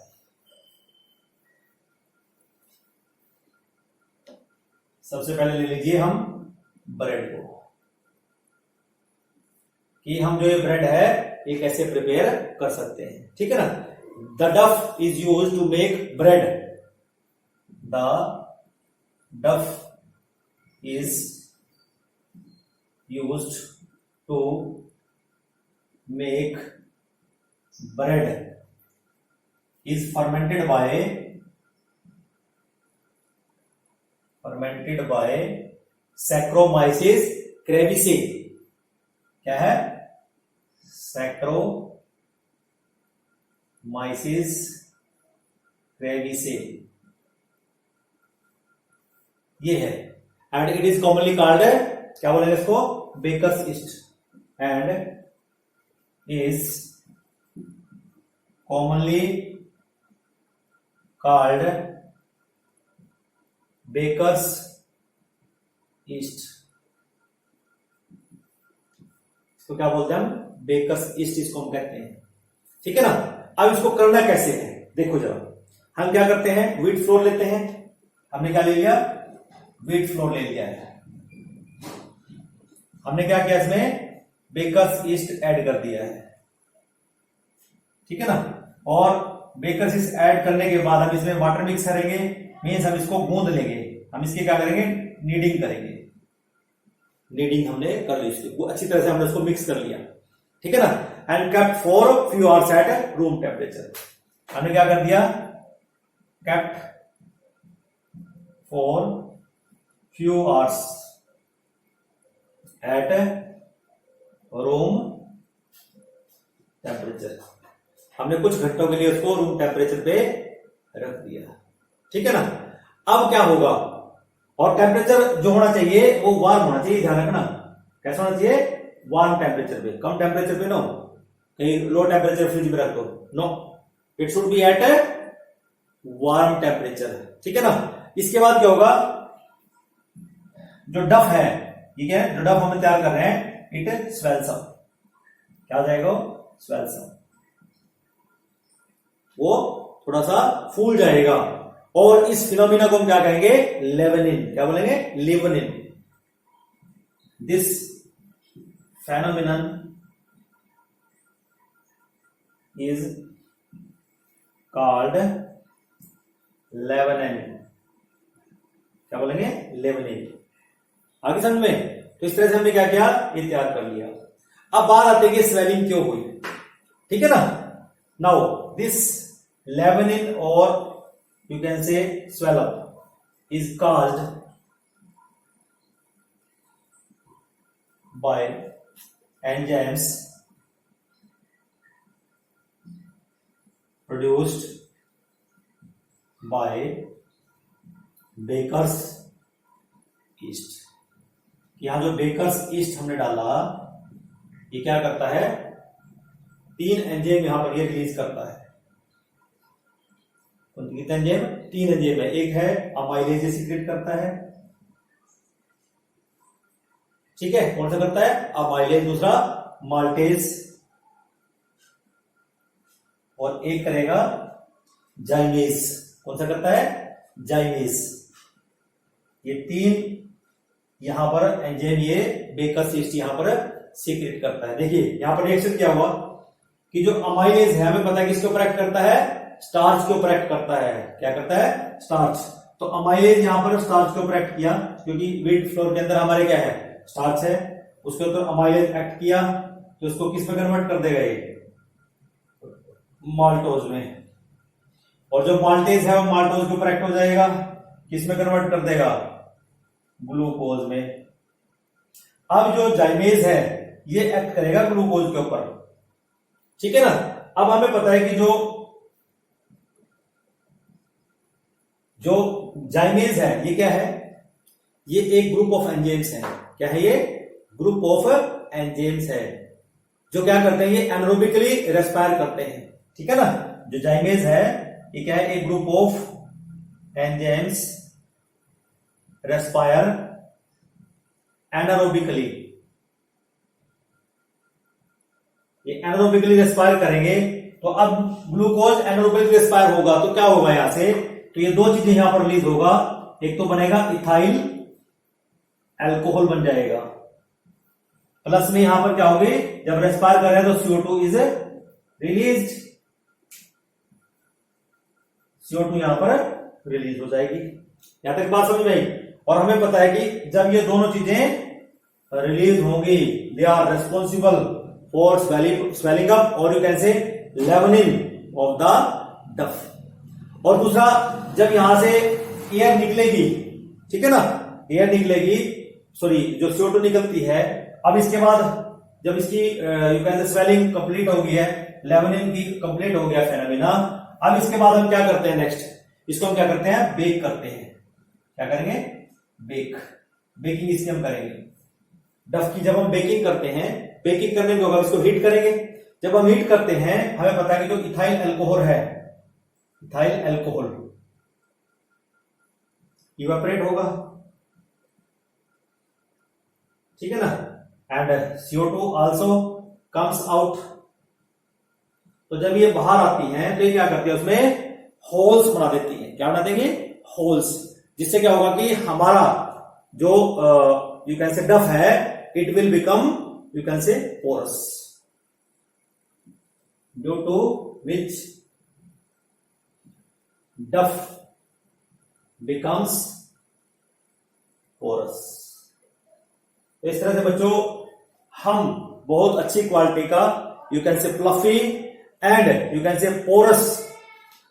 सबसे पहले ले लीजिए हम ब्रेड को, कि हम जो ये ब्रेड है ये कैसे प्रिपेयर कर सकते हैं, ठीक है ना। The dough is use to make bread, the dough is used to make bread, is fermented by saccharomyces cerevisiae. क्या है? सैक्रोमाइसिस क्रेविसे, ये है। And it is commonly called, क्या बोलेंगे इसको? Baker's yeast, and is commonly called baker's yeast, तो क्या बोलते हैं हम, बेकर्स ईस्ट इसको हम कहते हैं। ठीक है ना। अब इसको करना कैसे है, देखो जरा। हम क्या करते हैं, व्हीट फ्लोर लेते हैं। हमने क्या ले लिया, व्हीट फ्लोर ले लिया है। हमने क्या किया, इसमें बेकर्स ईस्ट ऐड कर दिया है। ठीक है ना। और बेकर्स ईस्ट ऐड करने के बाद हम इसमें वाटर मिक्स करेंगे, मीन्स हम इसको गूंद लेंगे। हम इसकी क्या करेंगे, नीडिंग करेंगे। नीडिंग हमने कर ली, इसको अच्छी तरह से हमने इसको मिक्स कर लिया। ठीक है ना। And kept for few hours at room temperature. हमने क्या कर दिया, kept for few hours at room temperature। हमने कुछ घंटों के लिए उसको रूम टेम्परेचर पे रख दिया। ठीक है ना। अब क्या होगा, और टेम्परेचर जो होना चाहिए वो वार्म होना चाहिए, ध्यान रखना। कैसा होना चाहिए, वार्म टेम्परेचर पे, कम टेम्परेचर पे नो, कहीं लो टेम्परेचर फ्रिज में रख दो, no, it should be at warm temperature. ठीक है ना। इसके बाद क्या होगा, जो डफ है, ठीक है, जो डफ हम तैयार कर रहे हैं, इट स्वेल्स अप। क्या हो जाएगा, स्वेल्स अप, वो थोड़ा सा फूल जाएगा। और इस फिनोमिना को हम क्या कहेंगे, लेवनिन। क्या बोलेंगे, leavening. This phenomenon is called leavening. क्या बोलेंगे, लेवनिन। आगे समझ में। तो इस तरह से हमने क्या किया, ये तैयार कर लिया। अब बात आती है कि स्वेलिंग क्यों हुई। ठीक है ना। नाउ दिस लेवनिन और you can say swell up is caused by enzymes produced by baker's yeast. यहां जो बेकर्स ईस्ट हमने डाला, ये क्या करता है, 3 एंजाइम यहां पर ये रिलीज करता है। कितने एंजाइम, 3 एंजाइम है। एक है अमाइलेज सीक्रेट करता है, ठीक है, कौन सा करता है, अमाइलेज। दूसरा माल्टेज, और एक करेगा जाइमेज। कौन सा करता है, जाइमेज। ये 3 यहां पर एंजाइम ये बेकर्स ईस्ट यहां पर सीक्रेट करता है। देखिए यहां पर रिएक्शन क्या हुआ कि जो अमाइलेज है, हमें पता है किसके ऊपर एक्ट करता है, स्टार्च के ऊपर एक्ट करता है। क्या करता है, स्टार्च। तो अमाइलेज यहां पर स्टार्च के ऊपर एक्ट किया, क्योंकि व्हीट फ्लोर के अंदर हमारे क्या है, स्टार्च है। उसके ऊपर अमाइलेज एक्ट किया, तो उसको किस में कन्वर्ट कर देगा, ये माल्टोज में। और जो माल्टेज है वो माल्टोज के ऊपर एक्ट हो जाएगा, किस में कन्वर्ट कर देगा, ग्लूकोज में। अब जो जाइमेज है ये एक्ट करेगा ग्लूकोज के ऊपर। ठीक है ना। अब हमें पता है कि जो जाइमेज है ये क्या है, ये एक ग्रुप ऑफ एंजाइम्स है। क्या है ये, ग्रुप ऑफ एंजाइम्स है, जो क्या करते हैं, ये एनारोबिकली रेस्पायर करते हैं। ठीक है ना। जो जाइमेज है ये क्या है, एक group of enzymes respire anaerobically. ये एनारोबिकली रेस्पायर करेंगे, तो अब ग्लूकोज एनारोबिकली रेस्पायर होगा, तो क्या होगा यहां से, तो ये 2 चीजें यहां पर रिलीज होगा। एक तो बनेगा इथाइल अल्कोहल बन जाएगा, प्लस में यहां पर क्या होगी, जब रेस्पायर कर रहे हैं तो CO2 इज रिलीज्ड, CO2 यहां पर रिलीज हो जाएगी। यहां तक बात समझ में आई। और हमें पता है कि जब ये दोनों चीजें रिलीज होंगी, they are responsible for swelling up, और you can say leavening of the डफ। और दूसरा, जब यहां से एयर निकलेगी, ठीक है ना, एयर निकलेगी, सॉरी जो CO2 निकलती है, अब इसके बाद जब इसकी यू कैन से स्वेलिंग कंप्लीट हो गई है, लेवनिंग की कंप्लीट हो गया फेनोमेना, अब इसके बाद हम क्या करते हैं, नेक्स्ट इसको हम क्या करते हैं, बेक करते हैं। क्या करेंगे, बेक। बेकिंग इसकी हम करेंगे डफ की। जब हम बेकिंग करते हैं, बेकिंग करने के बाद इसको हीट करेंगे। जब हम हीट करते हैं, हमें पता है कि जो इथाइल अल्कोहल है, इथाइल अल्कोहल इवेपोरेट होगा, ठीक है ना, and CO2 also comes out. तो जब ये बाहर आती हैं तो ये क्या करती है, उसमें होल्स बना देती है। क्या बना देंगे, होल्स, जिससे क्या होगा कि हमारा जो यू कैन से डफ है, it will become you can say porous, due to which dough becomes porous. तो इस तरह से बच्चों हम बहुत अच्छी क्वालिटी का you can say fluffy and you can say porous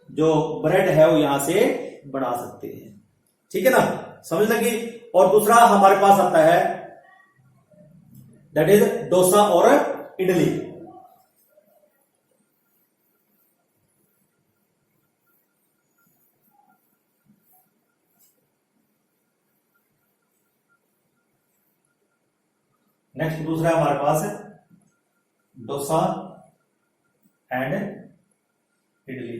जो ब्रेड है वो यहां से बना सकते हैं। ठीक है ना, समझ लगी। और दूसरा हमारे पास आता है दैट इज डोसा और इडली। नेक्स्ट दूसरा हमारे पास डोसा एंड इडली।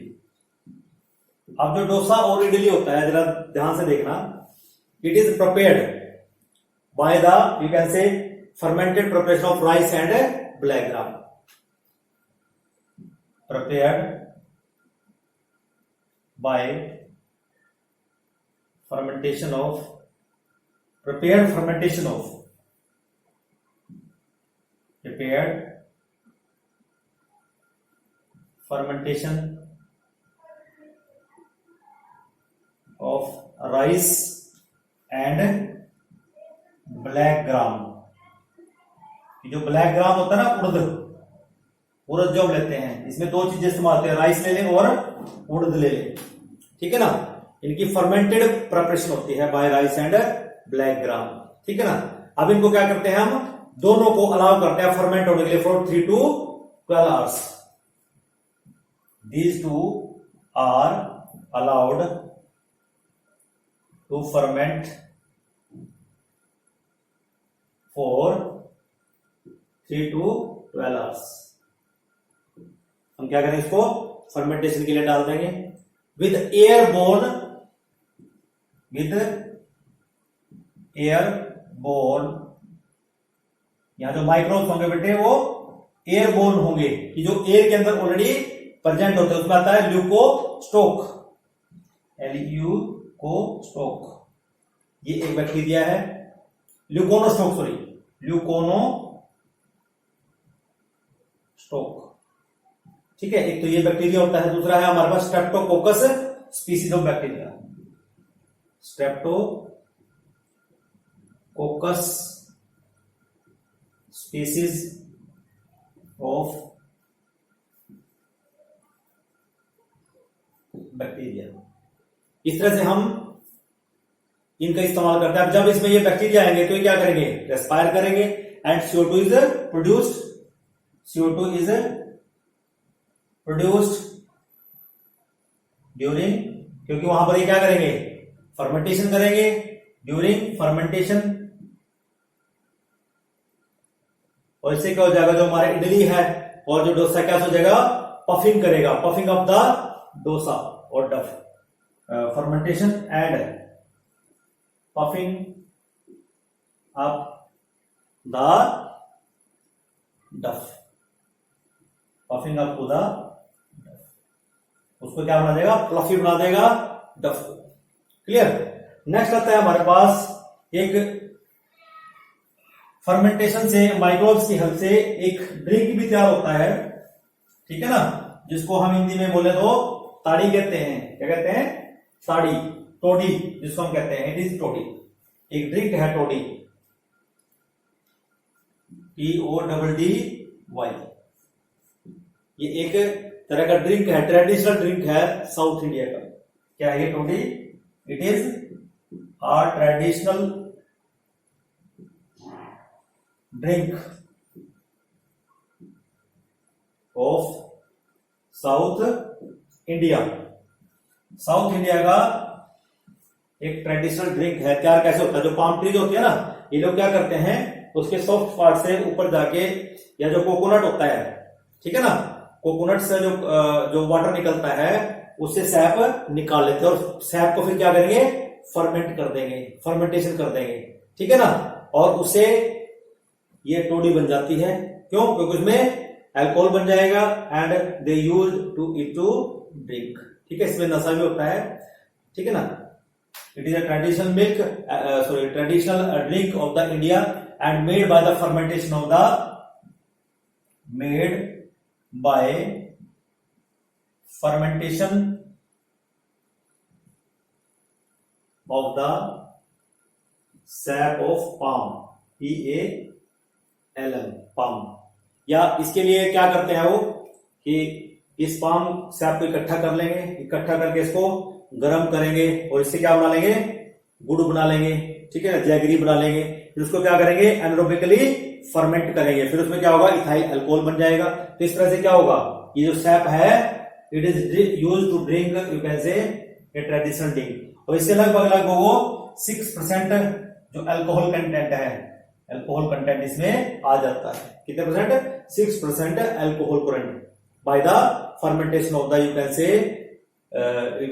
अब जो डोसा और इडली होता है, जरा ध्यान से देखना, it is prepared by the you can से fermented preparation of rice and black gram. Prepared by fermentation of prepared fermentation of rice and black gram। जो ब्लैक ग्राम होता है ना, उड़द जो हम लेते हैं, इसमें दो चीजें इस्तेमाल होते हैं, राइस ले लें और उड़द ले लें। ठीक है ना, इनकी फर्मेंटेड प्रिपरेशन होती है by rice and black gram. ठीक है ना, अब इनको क्या करते हैं, हम दोनों को अलाउ करते हैं फर्मेंट होने के लिए for 3 to 12 hours। These two are allowed to ferment for 3 to 12 hours। हम क्या करें, इसको फर्मेंटेशन के लिए डाल देंगे विद एयरबोर्न यहां जो माइक्रोब्स होंगे बेटे वो एयरबोर्न होंगे, कि जो एयर के अंदर ऑलरेडी प्रेजेंट होते हैं। उसमें आता है ल्यूकोस्टोक, ल्यूकोस्टोक, ये एक बैक्टीरिया है। ल्यूकोनोस्टोक, ठीक है, एक तो ये बैक्टीरिया होता है। दूसरा है हमारे पास streptococcus species of bacteria, streptococcus species of bacteria. इस तरह से हम इनका इस्तेमाल करते हैं। अब जब इसमें ये बैक्टीरिया आएंगे तो ये क्या करेंगे, रेस्पायर करेंगे and CO2 is produced, during, क्योंकि वहां पर ये क्या करेंगे, फर्मेंटेशन करेंगे। ड्यूरिंग फर्मेंटेशन, और इससे क्या हो जाएगा, जो हमारा इडली है और जो डोसा क्या हो जाएगा, पफिंग करेगा, पफिंग ऑफ द डोसा और डफ, fermentation and puffing up the डफ, पफिंग अप टू द डफ, उसको क्या बना देगा, फ्लफी बना देगा डफ को। क्लियर। नेक्स्ट आता है हमारे पास एक फर्मेंटेशन से, माइक्रोब्स की हेल्प से एक ड्रिंक भी तैयार होता है। ठीक है ना, जिसको हम हिंदी में बोले तो ताड़ी कहते हैं। क्या कहते हैं, ताड़ी, टोडी जिसको हम कहते हैं, इट इज टोडी। एक ड्रिंक है टोडी, TODDY। ये एक तरह का ड्रिंक है, ट्रेडिशनल ड्रिंक है साउथ इंडिया का। क्या है ये toddy, it is a traditional drink of South India. South India का एक ट्रेडिशनल ड्रिंक है। तैयार कैसे होता है, जो पाम ट्रीज होती है ना, ये लोग क्या करते हैं, उसके सॉफ्ट पार्ट से ऊपर जाके, या जो कोकोनट होता है, ठीक है ना, कोकोनट से जो वाटर निकलता है उससे सैप निकाल लेते हैं, और सैप को फिर क्या करेंगे, फर्मेंट कर देंगे, फर्मेंटेशन कर देंगे। ठीक है ना, और उसे ये टोडी बन जाती है। क्यों? क्योंकि उसमें अल्कोहल बन जाएगा and they use to it to drink. ठीक है, इसमें नशा भी होता है। ठीक है ना। It is a traditional milk traditional drink of the India and made by the fermentation of the sap of palm, PALM, palm। या इसके लिए क्या करते हैं वो कि इस पाम सैप को इकट्ठा कर लेंगे, इकट्ठा करके इसको गर्म करेंगे और इससे क्या बना लेंगे? गुड़ बना लेंगे। ठीक है ना, जैगरी बना लेंगे। फिर उसको क्या करेंगे? एनारोबिकली फर्मेंट करेंगे। फिर उसमें क्या होगा? इथाइल अल्कोहल बन जाएगा। तो इस तरह से क्या होगा? ये जो सैप है it is use to drink, you can say a traditional drink. और इससे लगभग वो 6% जो अल्कोहल कंटेंट है, अल्कोहल कंटेंट इसमें आ जाता है। कितने percent? 6% alcohol content bye the fermentation of the you can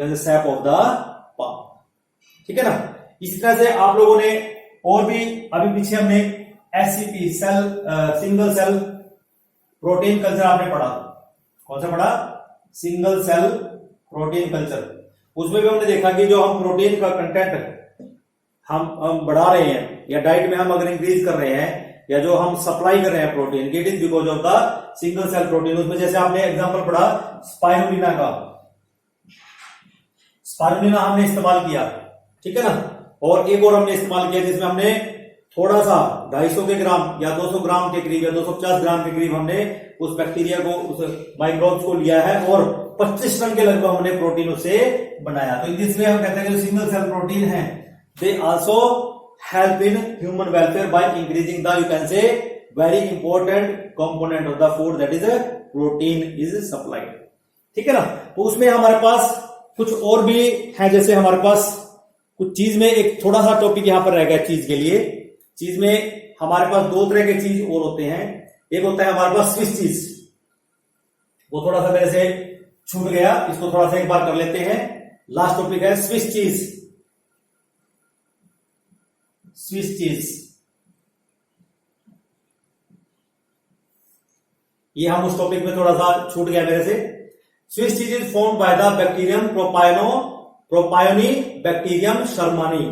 से सैप ऑफ द पाम। ठीक है ना। इसी तरह से आप लोगों ने और भी अभी पीछे हमने SCP single cell protein culture आपने पढ़ा। कौन सा पढ़ा? Single cell protein culture. उसमें भी हमने देखा कि जो हम प्रोटीन का कंटेंट हम बढ़ा रहे हैं या डाइट में हम अगर इंक्रीज कर रहे हैं या जो हम सप्लाई कर रहे हैं protein, it is because of the single cell protein. उसमें जैसे आपने एग्जांपल पढ़ा स्पाइरुलिना का, स्पाइरुलिना हमने इस्तेमाल किया। ठीक है ना। और एक और हमने इस्तेमाल किया जिसमें हमने थोड़ा सा 250 के ग्राम या 200 ग्राम के करीब या 250 ग्राम के करीब हमने उस बैक्टीरिया को, उस माइक्रोब्स को लिया है और 25 टन के लगभग हमने प्रोटीन उससे बनाया। तो इसमें हम कहते हैं जो सिंगल सेल प्रोटीन है they also help in human welfare by increasing the, you can say, very important component of the food, that is protein is supplied। ठीक है ना। तो उसमें हमारे पास कुछ और भी है, जैसे हमारे पास कुछ चीज में एक थोड़ा सा टॉपिक यहां पर रह गया चीज के लिए। चीज में हमारे पास दो तरह के चीज और होते हैं। एक होता है हमारे पास स्विस चीज, वो थोड़ा सा मेरे से छूट गया, इसको थोड़ा सा एक बार कर लेते हैं। लास्ट टॉपिक है स्विस चीज। स्विस चीज ये हम उस टॉपिक में थोड़ा सा छूट गया मेरे से। Swiss cheese is formed by the bacterium propionibacterium shermanii.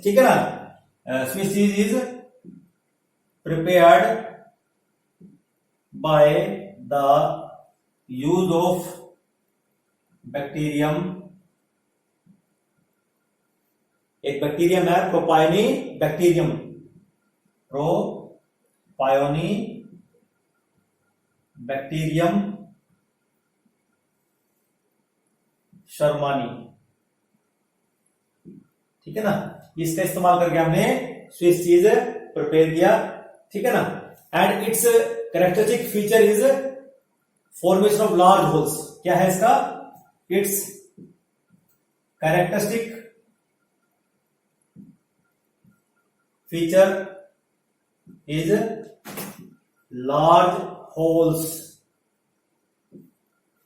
ठीक है ना। Swiss cheese is prepared by the use of bacterium, एक बैक्टीरियम है प्रोपायोनी बैक्टीरियम, प्रोपायोनी बैक्टीरियम शर्मानी। ठीक है ना। इसका इस्तेमाल करके हमने स्विस चीज प्रिपेयर किया। ठीक है ना। And its characteristic feature is formation of large holes. क्या है इसका? Its characteristic feature is large holes.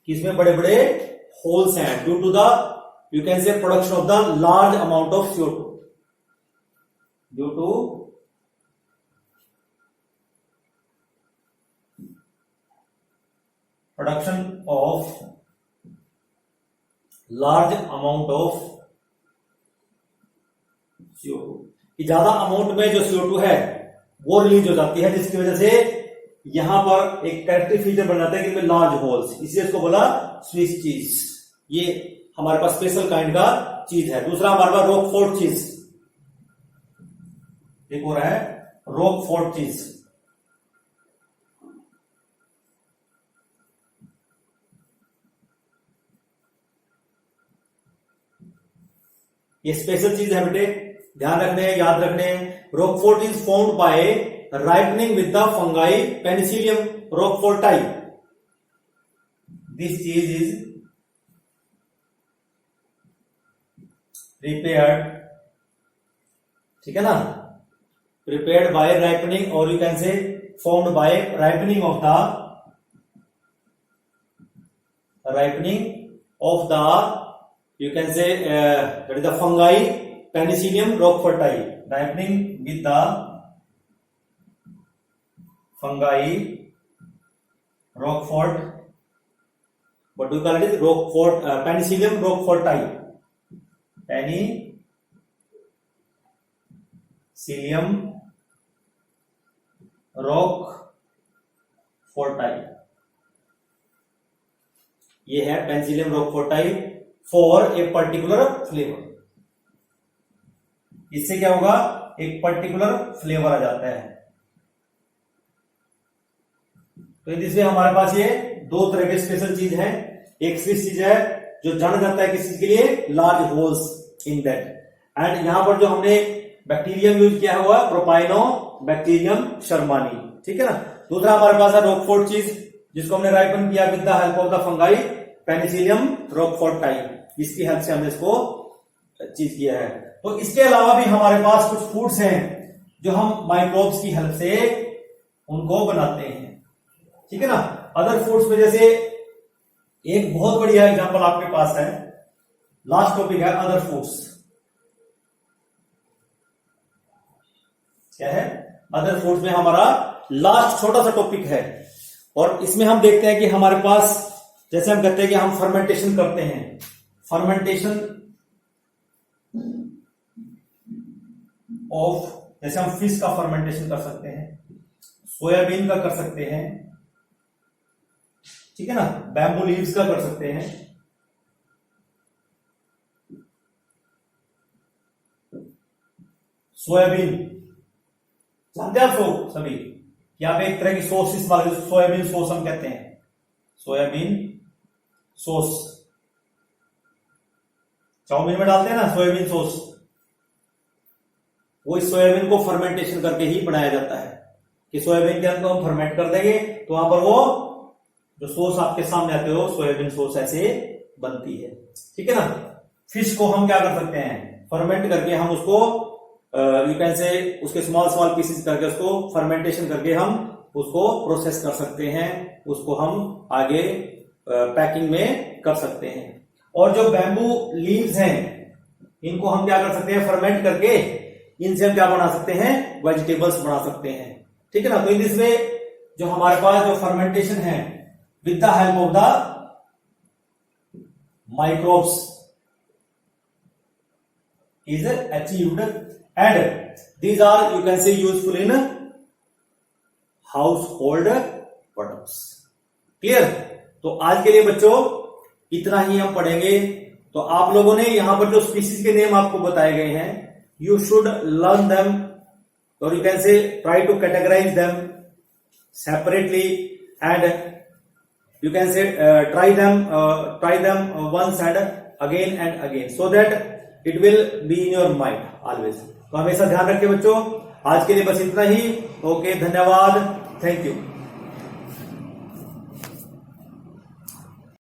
किसमें बड़े बड़े होल्स हैं due to the, you can say, production of the large amount of CO2, due to production of large amount of CO2। कि ज्यादा amount में जो CO2 है वो रिलीज हो जाती है, जिसकी वजह से यहां पर एक कैरेक्टरिस्टिक फीचर बन जाता है कि लार्ज होल्स, इसलिए इसको बोला स्विस चीज। ये हमारे पास स्पेशल काइंड का चीज है। दूसरा हमारे पास रॉकफोर्ट चीज, एक और है रॉकफोर्ट चीज। ये स्पेशल चीज है बेटे, ध्यान रखने हैं, याद रखने हैं। Roquefort is formed by ripening with the fungi penicillium roqueforti. This cheese is prepared, ठीक है ना, प्रिपेयर्ड बाय राइपनिंग, और you can say formed by ripening of the you can say that is the fungi Penicillium roqueforti, ripening with the fungi, Roquefort, what do you call it? Roquefort, Penicillium roqueforti. Penicillium roqueforti. ये है Penicillium roqueforti for a particular flavor. इससे क्या होगा? एक particular flavour आ जाता है। तो इसमें हमारे पास ये दो तरह के स्पेशल चीज है। एक चीज है जो जाना जाता है किस चीज के लिए, large holes in that, and यहां पर जो हमने बैक्टीरियम यूज किया हुआ प्रोपाइनो बैक्टीरियम शर्मानी, ठीक है ना। दूसरा हमारे पास है रोकफोर्ट चीज, जिसको हमने राइपन किया with the help of the fungi penicillium roqueforti, इसकी हेल्प से हमने इसको चीज किया है। तो इसके अलावा भी हमारे पास कुछ फूड्स हैं जो हम माइक्रोब्स की हेल्प से उनको बनाते हैं, ठीक है ना। अदर फूड्स में जैसे एक बहुत बढ़िया एग्जांपल आपके पास है, लास्ट टॉपिक है अदर फूड्स। क्या है? अदर फूड्स में हमारा लास्ट छोटा सा टॉपिक है, और इसमें हम देखते हैं कि हमारे पास जैसे हम कहते हैं कि हम फर्मेंटेशन करते हैं, फर्मेंटेशन ऑफ, जैसे हम फिश का फर्मेंटेशन कर सकते हैं, सोयाबीन का कर सकते हैं, ठीक है ना, बैम्बू लीव्स का कर सकते हैं, सोयाबीन जानते हैं आप सभी, यहां पे एक तरह की सॉस इस्तेमाल, सोयाबीन सॉस हम कहते हैं, सोयाबीन सॉस, चाउमीन में डालते हैं ना सोयाबीन सॉस, वो इस सोयाबीन को फर्मेंटेशन करके ही बनाया जाता है, कि सोयाबीन के अंदर हम फर्मेंट कर देंगे तो वहां पर वो जो सॉस आपके सामने आते हो सोयाबीन सॉस ऐसे बनती है, ठीक है ना। फिश को हम क्या कर सकते हैं, फर्मेंट करके हम उसको यू कैन से उसके स्मॉल स्मॉल पीसेस करके उसको फर्मेंटेशन करके हम उसको प्रोसेस कर सकते हैं, उसको हम आगे पैकिंग में कर सकते हैं। और जो बैम्बू लीव्स हैं इनको हम क्या कर सकते हैं, फर्मेंट करके इनसे हम क्या बना सकते हैं, वेजिटेबल्स बना सकते हैं, ठीक है ना। तो इन दिस वे जो हमारे पास जो फर्मेंटेशन है with the help of the microbes is achieved, and these are you can say useful in household products. Clear? तो आज के लिए बच्चों इतना ही हम पढ़ेंगे। तो आप लोगों ने यहां पर जो स्पीसीज के नेम आपको बताए गए हैं, you should learn them, or you can say try to categorize them separately, and you can say try them once and again, so that it will be in your mind always. तो हमेशा ध्यान रखिए बच्चों। आज के लिए बस इतना ही। ओके, धन्यवाद, थैंक यू।